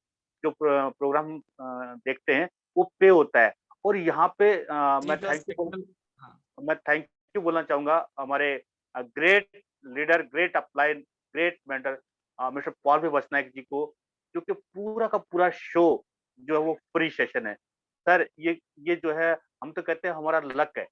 जो प्रोग्राम देखते हैं वो पे होता है। और यहाँ पे जी सर, हाँ मैं थैंक यू बोलना चाहूंगा हमारे great leader, great upline, great mentor mister Paul भी बसनायक जी को, क्योंकि पूरा का पूरा शो जो है वो फ्री सेशन है। सर ये जो है, हम तो कहते हैं हमारा लक है,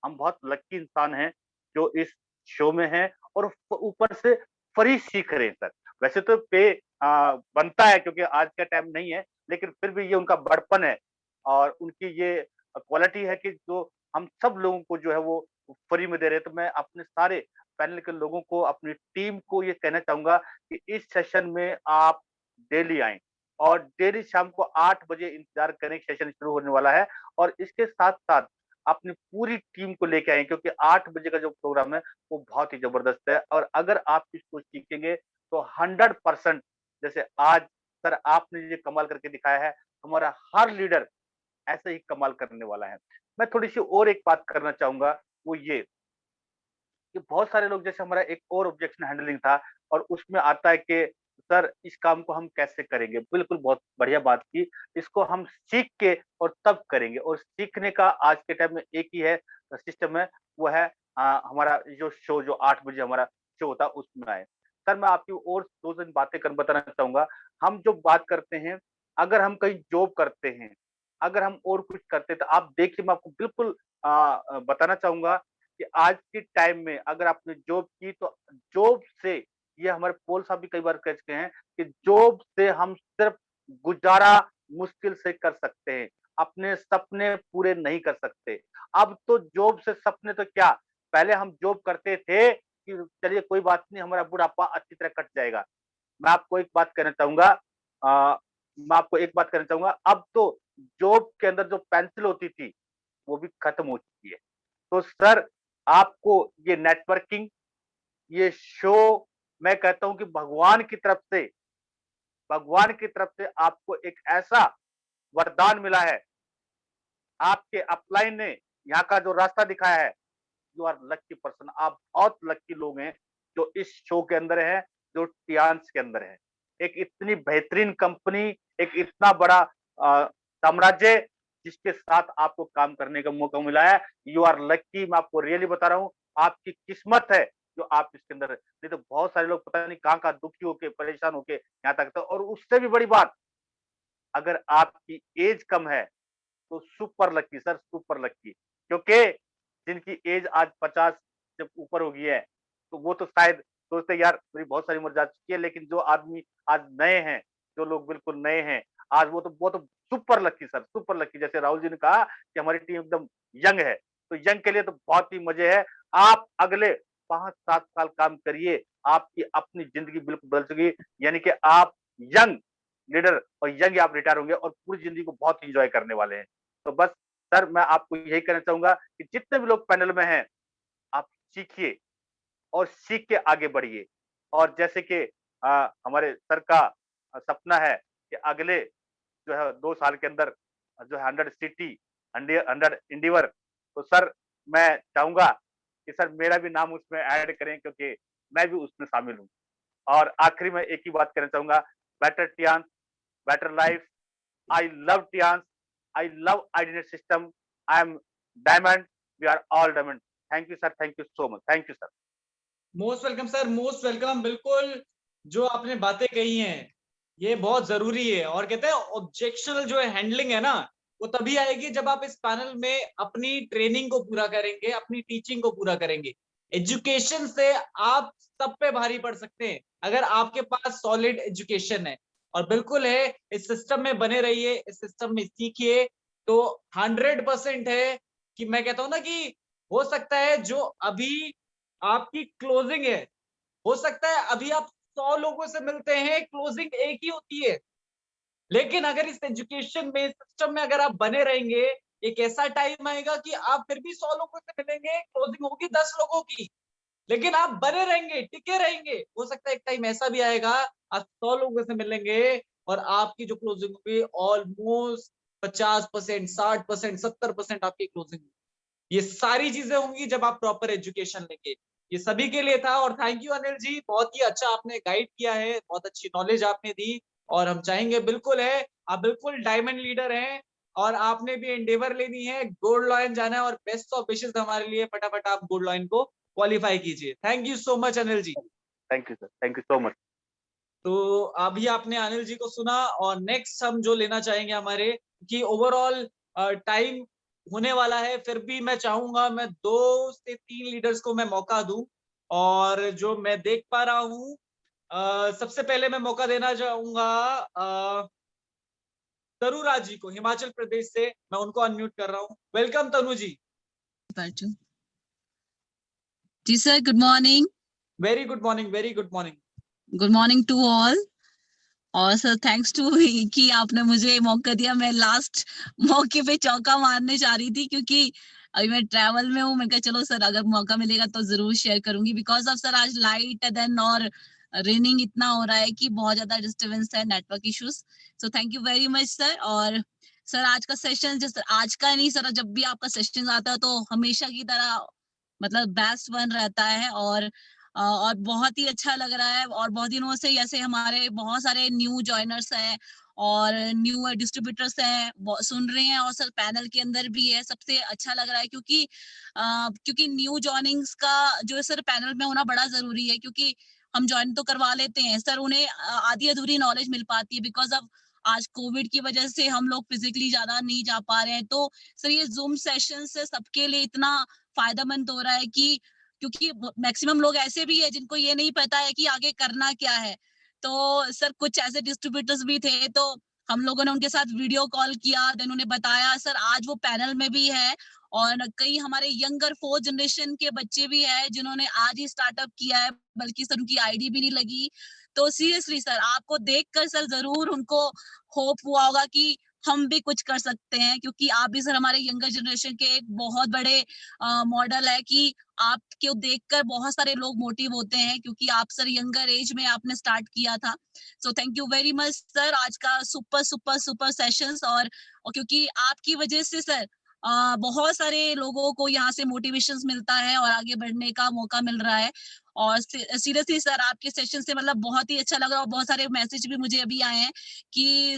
हम बहुत लकी इंसान हैं जो इस शो में हैं और ऊपर से फ्री सीख रहे हैं सर। वैसे तो पे बनता है क्योंकि आज का टाइम नहीं है, लेकिन फिर भी ये उनका बड़पन है और उनकी ये क्वालिटी है कि जो हम सब लोगों को जो है वो फ्री में दे रहे हैं। तो मैं अपने सारे पैनल के लोगों को, अपनी टीम को ये कहना चाहूंगा कि इस सेशन में आप डेली आएं और डेली शाम को 8 बजे इंतजार करें, सेशन शुरू होने वाला है। और इसके साथ साथ अपनी पूरी टीम को लेके आए, क्योंकि 8 बजे का जो प्रोग्राम है वो बहुत ही जबरदस्त है। और अगर आप इसको सीखेंगे तो 100%, जैसे आज सर आपने ये कमाल करके दिखाया है, हमारा हर लीडर ऐसे ही कमाल करने वाला है। मैं थोड़ी सी और एक बात करना चाहूंगा, वो ये कि बहुत सारे लोग, जैसे हमारा एक और ऑब्जेक्शन हैंडलिंग था और उसमें आता है कि सर इस काम को हम कैसे करेंगे। बिल्कुल बहुत बढ़िया बात की, इसको हम सीख के और तब करेंगे। और सीखने का आज के टाइम में एक ही है सिस्टम है, वो है हमारा जो शो, जो 8 बजे हमारा शो होता है उसमें आए। सर मैं आपकी और 2 दिन बातें कर बताना चाहूंगा। हम जो बात करते हैं, अगर हम कहीं जॉब करते हैं, अगर हम और कुछ करते हैं, तो आप देखिए मैं आपको बिल्कुल बताना चाहूंगा कि आज के टाइम में अगर आपने जॉब की तो जॉब से, ये हमारे पोल साहब भी कई बार कह चुके हैं कि जॉब से हम सिर्फ गुजारा मुश्किल से कर सकते हैं, अपने सपने पूरे नहीं कर सकते। अब तो जॉब से सपने तो क्या, पहले हम जॉब करते थे कि चलिए कोई बात नहीं, हमारा बुढ़ापा अच्छी तरह कट जाएगा। मैं आपको एक बात कहना चाहूंगा, अब तो जॉब के अंदर जो पेंसिल होती थी वो भी खत्म हो चुकी है। तो सर आपको ये नेटवर्किंग, ये शो, मैं कहता हूं कि भगवान की तरफ से आपको एक ऐसा वरदान मिला है। आपके अपलाइन ने यहाँ का जो रास्ता दिखाया है, यू आर लकी पर्सन। आप बहुत लकी लोग हैं जो इस शो के अंदर है, जो टियान्स के अंदर है। एक इतनी बेहतरीन कंपनी, एक इतना बड़ा साम्राज्य जिसके साथ आपको काम करने का मौका मिला है। यू आर लकी, मैं आपको रियली बता रहा हूँ, आपकी किस्मत है जो आप इसके अंदर है। नहीं तो बहुत सारे लोग पता नहीं कहाँ दुखी होके, परेशान होके यहाँ तक। तो और उससे भी बड़ी बात, अगर आपकी एज कम है तो super lucky sir, super lucky. क्योंकि जिनकी एज आज 50 से ऊपर हो गई है, तो वो तो शायद सोचते यार मेरी बहुत सारी उम्र जा चुकी है। लेकिन जो आदमी आज नए हैं, जो लोग बिल्कुल नए हैं आज, वो तो super lucky sir, super lucky. जैसे राहुल जी ने कहा कि हमारी टीम एकदम यंग है, तो यंग के लिए तो बहुत ही मजे है। आप अगले 5-7 साल काम करिए, आपकी अपनी जिंदगी बिल्कुल बदल चुकी, यानी कि आप यंग लीडर और यंग आप रिटायर होंगे और पूरी जिंदगी को बहुत इंजॉय करने वाले हैं। तो बस सर मैं आपको यही कहना चाहूंगा कि जितने भी लोग पैनल में हैं, आप सीखिए और सीख के आगे बढ़िए। और जैसे कि हमारे सर का सपना है कि अगले जो है 2 साल के अंदर जो है 100 सिटी, 100 इंडिवर, तो सर मैं चाहूंगा कि सर मेरा भी नाम उसमें ऐड करें, क्योंकि मैं भी उसमें शामिल हूँ। और आखिरी में एक ही बात कहना चाहूंगा, better Tians, better life. I love Tians. I love Identity System. I am Diamond. We are all Diamond. Thank you, sir. Thank you so much. Thank you, sir. Most welcome sir, most welcome. बिल्कुल जो आपने बातें कही हैं ये बहुत जरूरी है। और कहते हैं ऑब्जेक्शनल जो है हैंडलिंग है ना, वो तभी आएगी जब आप इस पैनल में अपनी ट्रेनिंग को पूरा करेंगे, अपनी टीचिंग को पूरा करेंगे। एजुकेशन से आप सब पे भारी पड़ सकते हैं अगर आपके पास सॉलिड एजुकेशन है। और बिल्कुल है, इस सिस्टम में बने रहिए, इस सिस्टम में सीखिए। तो 100% है कि मैं कहता हूं ना कि हो सकता है जो अभी आपकी क्लोजिंग है, हो सकता है अभी आप 100 लोगों से मिलते हैं, क्लोजिंग एक ही होती है। लेकिन अगर इस एजुकेशन में, सिस्टम में अगर आप बने रहेंगे, एक ऐसा टाइम आएगा कि आप फिर भी 100 लोगों से मिलेंगे, क्लोजिंग होगी 10 लोगों की, लेकिन आप बने रहेंगे, टिके रहेंगे। हो सकता है एक टाइम ऐसा भी आएगा आप 100 लोगों से मिलेंगे और आपकी जो क्लोजिंग होगी ऑलमोस्ट 50%, 60%, 70% आपकी क्लोजिंग। ये सारी चीजें होंगी जब आप प्रॉपर एजुकेशन लेंगे। ये सभी के लिए था। और थैंक यू अनिल जी, बहुत ही अच्छा आपने गाइड किया है, बहुत अच्छी नॉलेज आपने दी। और हम चाहेंगे, बिल्कुल है, आप बिल्कुल डायमंड लीडर हैं और आपने भी एंडेवर लेनी है, गोल्ड लॉयन जाना है, और बेस्ट ऑफ विशेस हमारे लिए, फटाफट आप गोल्ड लॉयन को क्वालिफाई कीजिए। Thank you so much Anil ji. Thank you sir, thank you so much. तो अभी आपने अनिल जी को सुना, और नेक्स्ट हम जो लेना चाहेंगे हमारे, कि ओवरऑल टाइम होने वाला है, फिर भी मैं चाहूंगा मैं 2 से 3 लीडर्स को मैं मौका दूं। और जो मैं देख पा रहा हूं, सबसे पहले मैं मौका देना चाहूंगा तनुराज जी को, हिमाचल प्रदेश से। मैं उनको अनम्यूट कर रहा हूँ। वेलकम तनु जी। जी sir, good morning. Very good morning, very good morning. Good morning to all. और सर थैंक्स टू कि आपने मुझे मौका दिया। मैं लास्ट मौके पे चौका मारने जा रही थी, क्योंकि अभी मैं ट्रैवल में हूँ। मैं कहा चलो सर, अगर मौका मिलेगा तो जरूर शेयर करूंगी, बिकॉज ऑफ सर आज लाइट देन और रेनिंग इतना हो रहा है कि बहुत ज्यादा डिस्टर्बेंस है, network issues. So thank you very much sir. और सर आज का सेशन, जैसे आज का नहीं सर, जब भी आपका सेशन आता है तो हमेशा की तरह मतलब बेस्ट वन रहता है। और बहुत ही अच्छा लग रहा है। और बहुत दिनों से ऐसे हमारे बहुत सारे न्यू जॉइनर्स हैं और न्यू डिस्ट्रीब्यूटर्स हैं, सुन रहे हैं, और सर पैनल के अंदर भी है। सबसे अच्छा लग रहा है, क्योंकि न्यू जॉइनिंग्स का जो है सर पैनल में होना बड़ा जरूरी है, क्योंकि हम ज्वाइन तो करवा लेते हैं सर, उन्हें आधी अधूरी नॉलेज मिल पाती है, बिकॉज ऑफ आज कोविड की वजह से हम लोग फिजिकली ज्यादा नहीं जा पा रहे हैं। तो सर ये जूम सेशन से सबके लिए इतना फायदेमंद हो रहा है कि, क्योंकि मैक्सिमम लोग ऐसे भी है जिनको ये नहीं पता है कि आगे करना क्या है। तो सर कुछ ऐसे डिस्ट्रीब्यूटर्स भी थे, तो हम लोगों ने उनके साथ वीडियो कॉल किया, देन उन्हें बताया। सर आज वो पैनल में भी है, और कई हमारे यंगर 4th जनरेशन के बच्चे भी है जिन्होंने आज ही स्टार्टअप किया है, बल्कि सर उनकी आईडी भी नहीं लगी। तो सीरियसली सर आपको देखकर सर जरूर उनको होप हुआ होगा कि हम भी कुछ कर सकते हैं, क्योंकि आप भी सर हमारे यंगर जनरेशन के एक बहुत बड़े मॉडल है कि आपको देखकर बहुत सारे लोग मोटिव होते हैं, क्योंकि आप सर यंगर एज में आपने स्टार्ट किया था। सो thank you very much sir, आज का सुपर सुपर सुपर सेशंस। और क्योंकि आपकी वजह से सर बहुत सारे लोगों को यहाँ से मोटिवेशन मिलता है और आगे बढ़ने का मौका मिल रहा है। और सीरियसली सर आपके सेशन से मतलब बहुत ही अच्छा लगा, और बहुत सारे मैसेज भी मुझे अभी आए हैं कि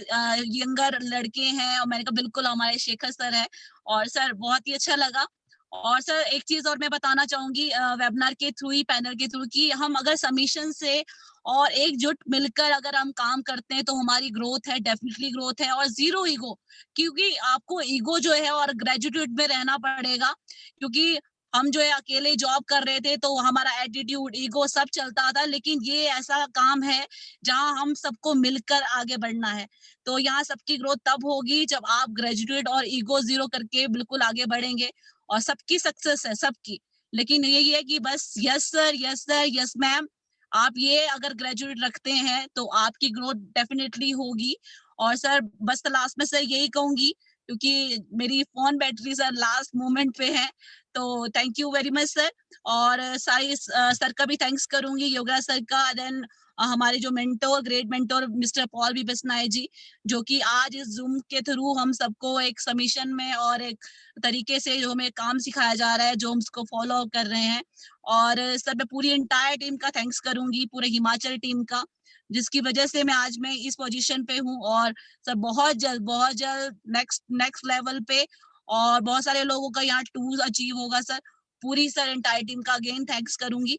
यंगर लड़के हैं, और मैंने कहा बिल्कुल हमारे शेखर सर है। और सर बहुत ही अच्छा लगा। और सर एक चीज और मैं बताना चाहूंगी वेबिनार के थ्रू ही, पैनल के थ्रू, कि हम अगर सबमिशन से और एकजुट मिलकर अगर हम काम करते हैं तो हमारी ग्रोथ है, डेफिनेटली ग्रोथ है। और जीरो ईगो, क्योंकि आपको ईगो जो है और ग्रेजुएट में रहना पड़ेगा, क्योंकि हम जो है अकेले जॉब कर रहे थे तो हमारा एटीट्यूड, ईगो सब चलता था। लेकिन ये ऐसा काम है जहां हम सबको मिलकर आगे बढ़ना है। तो यहाँ सबकी ग्रोथ तब होगी जब आप ग्रेजुएट और ईगो जीरो करके बिल्कुल आगे बढ़ेंगे। और सबकी सक्सेस है, सबकी। लेकिन यही है कि बस yes sir, yes sir, yes ma'am, आप ये अगर ग्रेजुएट रखते हैं तो आपकी ग्रोथ डेफिनेटली होगी। और सर बस लास्ट में सर यही कहूंगी, क्योंकि मेरी phone battery sir last moment पे है, तो thank you very much sir. और सारी सर का भी थैंक्स करूंगी, योगा सर का, देन हमारे जो mentor, great mentor mister Paul B Bishnoi ji, जो कि आज इस जूम के थ्रू हम सबको एक सबमिशन में और एक तरीके से जो हमें काम सिखाया जा रहा है, जो हम उसको फॉलो कर रहे हैं। और सर मैं पूरी एंटायर टीम का थैंक्स करूंगी, पूरे हिमाचल टीम का, जिसकी वजह से मैं इस पोजीशन पे हूँ। और सर बहुत जल्द नेक्स्ट लेवल पे और बहुत सारे लोगों का यहाँ टूर अचीव होगा सर। पूरी सर एंटायर टीम का अगेन थैंक्स करूंगी।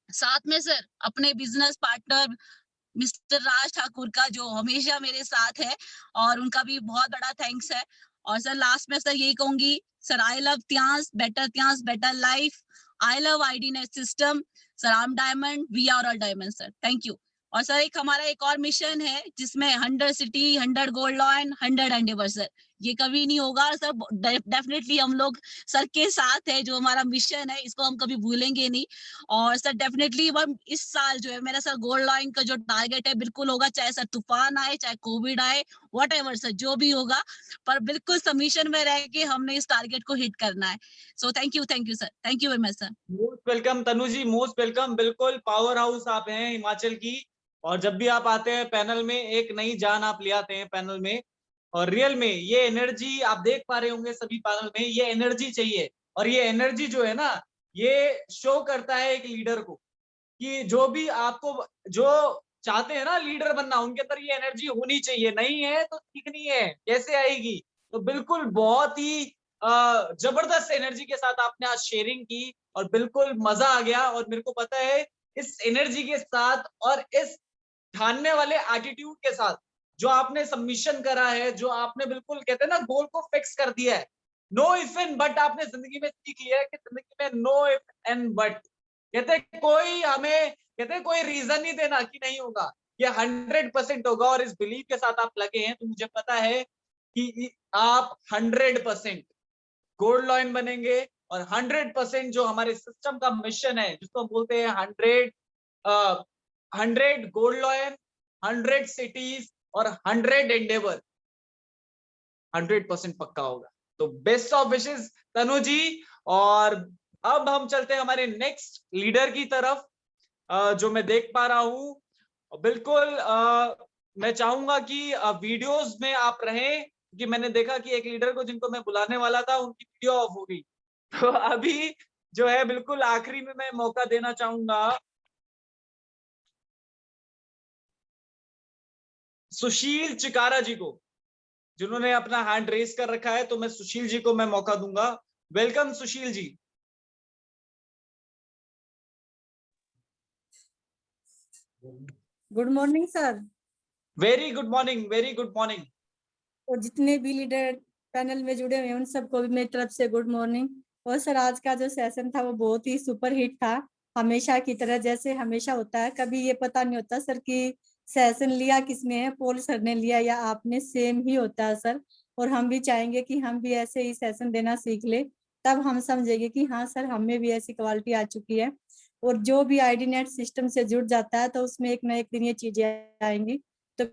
साथ में सर अपने business partner mister Raj Thakur का, जो हमेशा मेरे साथ है, और उनका भी बहुत बड़ा थैंक्स है। और सर लास्ट में सर यही कहूंगी सर, आई लव त्यास, better life, I love ID net system, sir I am diamond, we are all diamond sir, thank you. और सर हमारा एक और मिशन है जिसमें 100 city, 100 gold lion, 100 endeavour sir, ये कभी नहीं होगा सर। डेफिनेटली हम लोग सर के साथ है, जो हमारा मिशन है इसको हम कभी भूलेंगे नहीं। और सर डेफिनेटली हम इस साल जो है मेरा सर गोल्ड लाइन का जो टारगेट है बिल्कुल होगा, चाहे सर तूफान आए, चाहे कोविड आए, व्हाटएवर सर जो भी होगा, पर बिल्कुल सबमिशन में रह के हमने इस टारगेट को हिट करना है। So thank you sir, thank you very much sir. Most welcome Tanu ji, most welcome. बिल्कुल पावर हाउस आप हैं हिमाचल की, और जब भी आप आते हैं पैनल में एक नई जान आप ले आते हैं पैनल में। और रियल में ये एनर्जी आप देख पा रहे होंगे सभी पैनल में, ये एनर्जी चाहिए। और ये एनर्जी जो है ना, ये शो करता है एक लीडर को कि जो भी आपको जो चाहते हैं ना लीडर बनना, उनके अंदर ये एनर्जी होनी चाहिए। नहीं है तो ठीक नहीं है, कैसे आएगी? तो बिल्कुल बहुत ही जबरदस्त एनर्जी के साथ आपने आज शेयरिंग की और बिल्कुल मजा आ गया। और मेरे को पता है इस एनर्जी के साथ और इस ठानने वाले एटीट्यूड के साथ जो आपने सबमिशन करा है, जो आपने बिल्कुल कहते हैं ना गोल को फिक्स कर दिया है, नो इफ एंड बट आपने जिंदगी में सीख लिया है कि जिंदगी में नो इफ एंड बट, कहते कोई हमें कहते कोई रीजन नहीं देना कि नहीं होगा, ये 100% होगा। और इस बिलीव के साथ आप लगे हैं तो मुझे पता है कि आप 100% गोल्ड लॉयन बनेंगे और 100% जो हमारे सिस्टम का मिशन है जिसको हम बोलते हैं 100 गोल्ड लॉयन, 100 सिटीज और 100 एंडेवर, 100% पक्का होगा। तो बेस्ट ऑफ विशेस तनु जी। और अब हम चलते हैं हमारे नेक्स्ट लीडर की तरफ जो मैं देख पा रहा हूं। बिल्कुल मैं चाहूंगा कि वीडियोस में आप रहें, कि मैंने देखा कि एक लीडर को जिनको मैं बुलाने वाला था उनकी वीडियो ऑफ हो गई। तो अभी जो है बिल्कुल आखिरी में मैं मौका देना चाहूंगा सुशील चिकारा जी को, जिन्होंने अपना हैंड रेस कर रखा है। तो मैं सुशील जी को मैं मौका दूंगा। Welcome Sushil ji. Good morning sir. Very good morning, very good morning. और जितने भी लीडर पैनल में जुड़े हुए हैं उन सबको भी मेरी तरफ से गुड मॉर्निंग। और सर आज का जो सेशन था वो बहुत ही सुपर हिट था, हमेशा की तरह जैसे हमेशा होता है। कभी ये पता नहीं होता सर कि सेशन लिया किसने है, पॉल सर ने लिया या आपने, सेम ही होता है सर। और हम भी चाहेंगे कि हम भी ऐसे ही सेशन देना सीख ले, तब हम समझेंगे कि हाँ सर हमें भी ऐसी क्वालिटी आ चुकी है। और जो भी आईडी नेट सिस्टम से जुड़ जाता है तो उसमें एक ना एक दिन ये चीजें आएंगी। तो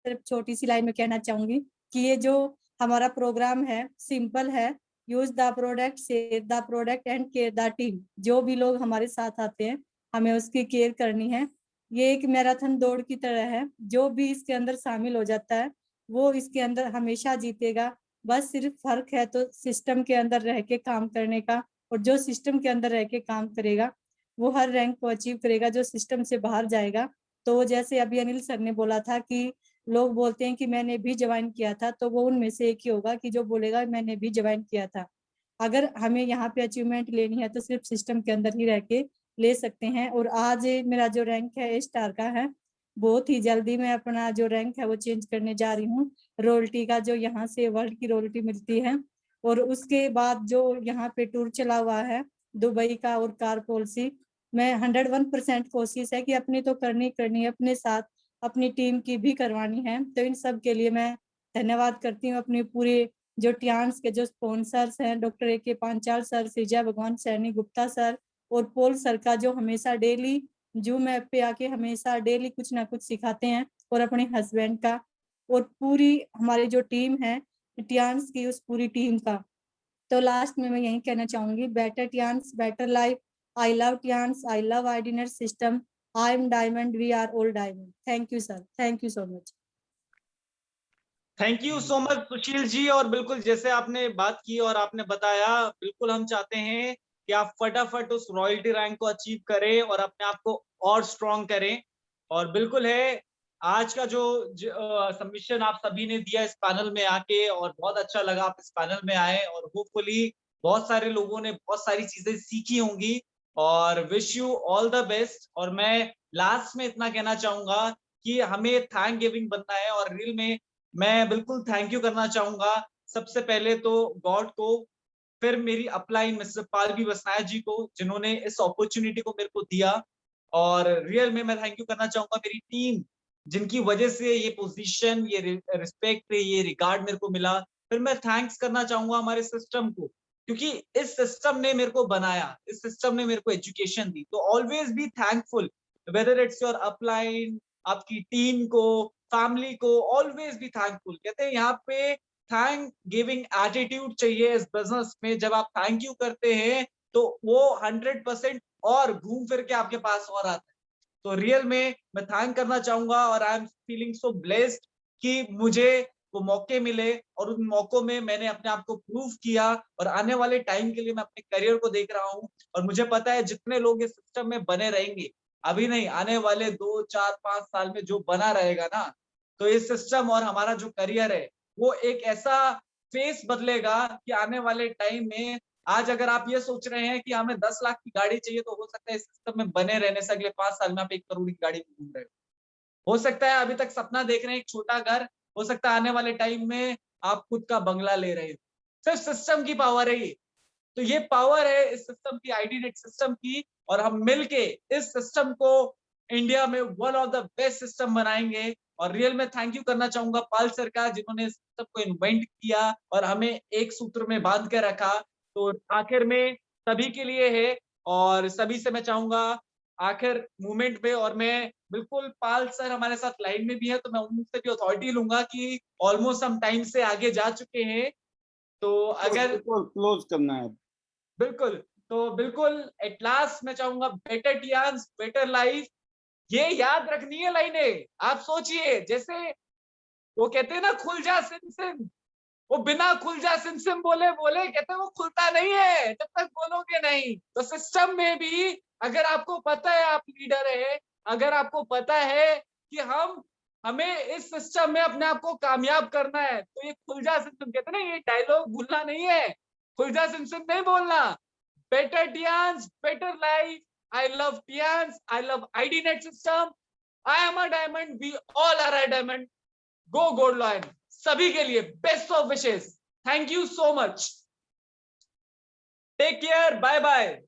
सिर्फ छोटी सी लाइन में कहना चाहूंगी कि ये जो हमारा प्रोग्राम है सिंपल है, use the product, save the product and care the team. जो भी लोग हमारे साथ आते हैं हमें उसकी केयर करनी है। ये एक मैराथन दौड़ की तरह है, जो भी इसके अंदर शामिल हो जाता है वो इसके अंदर हमेशा जीतेगा। बस सिर्फ फर्क है तो सिस्टम के अंदर रह के काम करने का, और जो सिस्टम के अंदर रह के काम करेगा वो हर रैंक को अचीव करेगा। जो सिस्टम से बाहर जाएगा, तो जैसे अभी अनिल सर ने बोला था कि लोग बोलते हैं कि मैंने भी ज्वाइन किया था, तो वो उनमें से एक ही होगा कि जो बोलेगा मैंने भी ज्वाइन किया था। अगर हमें यहाँ पे अचीवमेंट लेनी है तो सिर्फ सिस्टम के अंदर ही रह के ले सकते हैं। और आज मेरा जो रैंक है ए स्टार का है, बहुत ही जल्दी मैं अपना जो रैंक है वो चेंज करने जा रही हूँ। रॉयल्टी का जो यहाँ से वर्ल्ड की रॉयल्टी मिलती है, और उसके बाद जो यहाँ पे टूर चला हुआ है दुबई का और कार पॉलिसी, मैं 101% कोशिश है कि अपनी तो करनी है, अपने साथ अपनी टीम की भी करवानी है। तो इन सब के लिए मैं धन्यवाद करती हूँ अपने पूरे जो टियान्स के जो स्पॉन्सर्स हैं, डॉक्टर AK पांचाल सर, सिजा भगवान सैनी गुप्ता सर और पोल सर का, जो हमेशा डेली जूम ऐप पे आके हमेशा डेली कुछ ना कुछ सिखाते हैं, और अपने हस्बैंड का, और पूरी हमारी जो टीम है टियान्स की उस पूरी टीम का। तो लास्ट में मैं यही कहना चाहूंगी, better Tians better life. I love Tians, I love ID net system, I am diamond, we are all diamond. Thank you sir, thank you so much. Thank you so much Sushil ji. और बिल्कुल जैसे आपने बात की और आपने बताया, बिल्कुल हम चाहते हैं कि आप फटाफट उस रॉयल्टी रैंक को अचीव करें और अपने आप को और स्ट्रॉन्ग करें। और बिल्कुल है, आज का जो सबमिशन आप सभी ने दिया इस पैनल में आके, और बहुत अच्छा लगा आप इस पैनल में आए, और होपफुली बहुत सारे लोगों ने बहुत सारी चीजें सीखी होंगी। और wish you all the best. और मैं लास्ट में इतना कहना चाहूंगा कि हमें थैंक गिविंग बनना है, और रियल में मैं बिल्कुल थैंक यू करना चाहूंगा सबसे पहले तो गॉड को, फिर मेरी अपलाइन मिस्टर पालवी बसनाया जी को, जिन्होंने इस अपॉर्चुनिटी को मेरे को दिया। और रियल में मैं थैंक यू करना चाहूंगा मेरी टीम, जिनकी वजह से ये पोजीशन, ये रिस्पेक्ट, ये रिगार्ड मेरे को मिला। फिर मैं थैंक्स करना चाहूंगा हमारे सिस्टम को, क्योंकि इस सिस्टम ने मेरे को बनाया, इस सिस्टम ने मेरे को एजुकेशन दी। तो always be thankful, whether it's your upline, आपकी टीम को, फैमिली को, ऑलवेज बी थैंकफुल। कहते हैं यहाँ पे थैंक गिविंग एटीट्यूड चाहिए इस बिजनेस में। जब आप थैंक यू करते हैं तो वो 100% और घूम फिर के आपके पास और आता है। तो रियल में मैं थैंक करना चाहूंगा, और I am feeling so blessed कि मुझे वो मौके मिले और उन मौकों में मैंने अपने आप को प्रूव किया और आने वाले टाइम के लिए मैं अपने करियर को देख रहा हूँ। और मुझे पता है जितने लोग इस सिस्टम में बने रहेंगे, अभी नहीं, आने वाले 2, 4, 5 साल में जो बना रहेगा ना, तो ये सिस्टम और हमारा जो करियर है वो एक ऐसा फेस बदलेगा कि आने वाले टाइम में, आज अगर आप ये सोच रहे हैं कि हमें 10 लाख की गाड़ी चाहिए, तो हो सकता है इस सिस्टम में बने रहने से अगले 5 साल में आप 1 करोड़ की गाड़ी में घूम रहे हो सकता है अभी तक सपना देख रहे हैं एक छोटा घर, हो सकता है आने वाले टाइम में आप खुद का बंगला ले रहे हो। सिर्फ सिस्टम की पावर है ये। तो ये पावर है इस सिस्टम की, आईडीनेट सिस्टम की, और हम मिलके इस सिस्टम को इंडिया में one of the best system बनाएंगे। और रियल में थैंक यू करना चाहूंगा पाल सर का, जिन्होंने इस सिस्टम को इन्वेंट किया और हमें एक सूत्र में बांध के रखा। तो आखिर में सभी के लिए है, और सभी से मैं चाहूंगा आखिर मूवमेंट में, और मैं बिल्कुल, पाल सर हमारे साथ लाइन में भी है, तो मैं उनसे भी अथॉरिटी लूंगा कि ऑलमोस्ट हम टाइम से आगे जा चुके हैं। तो अगर क्लोज करना है, बिल्कुल, तो बिल्कुल एट लास्ट मैं चाहूंगा बेटर टियान्स बेटर लाइफ, ये याद रखनी है लाइनें। आप सोचिए, जैसे वो कहते हैं ना, खुल जा सिम सिम, वो बिना खुल जा सिम सिम बोले बोले कहते हैं वो खुलता नहीं है जब तक बोलोगे नहीं। तो सिस्टम में भी अगर आपको पता है आप लीडर है, अगर आपको पता है कि हमें इस सिस्टम में अपने आप को कामयाब करना है, तो ये खुल जा सिम सिम कहते हैं ना, ये डायलॉग भूलना नहीं है, खुल जा सिम सिम नहीं बोलना। Better Tians better life, I love Tians, I love ID net system, I am a diamond, we all are a diamond, go gold lion. सभी के लिए best of wishes. Thank you so much, take care, bye bye.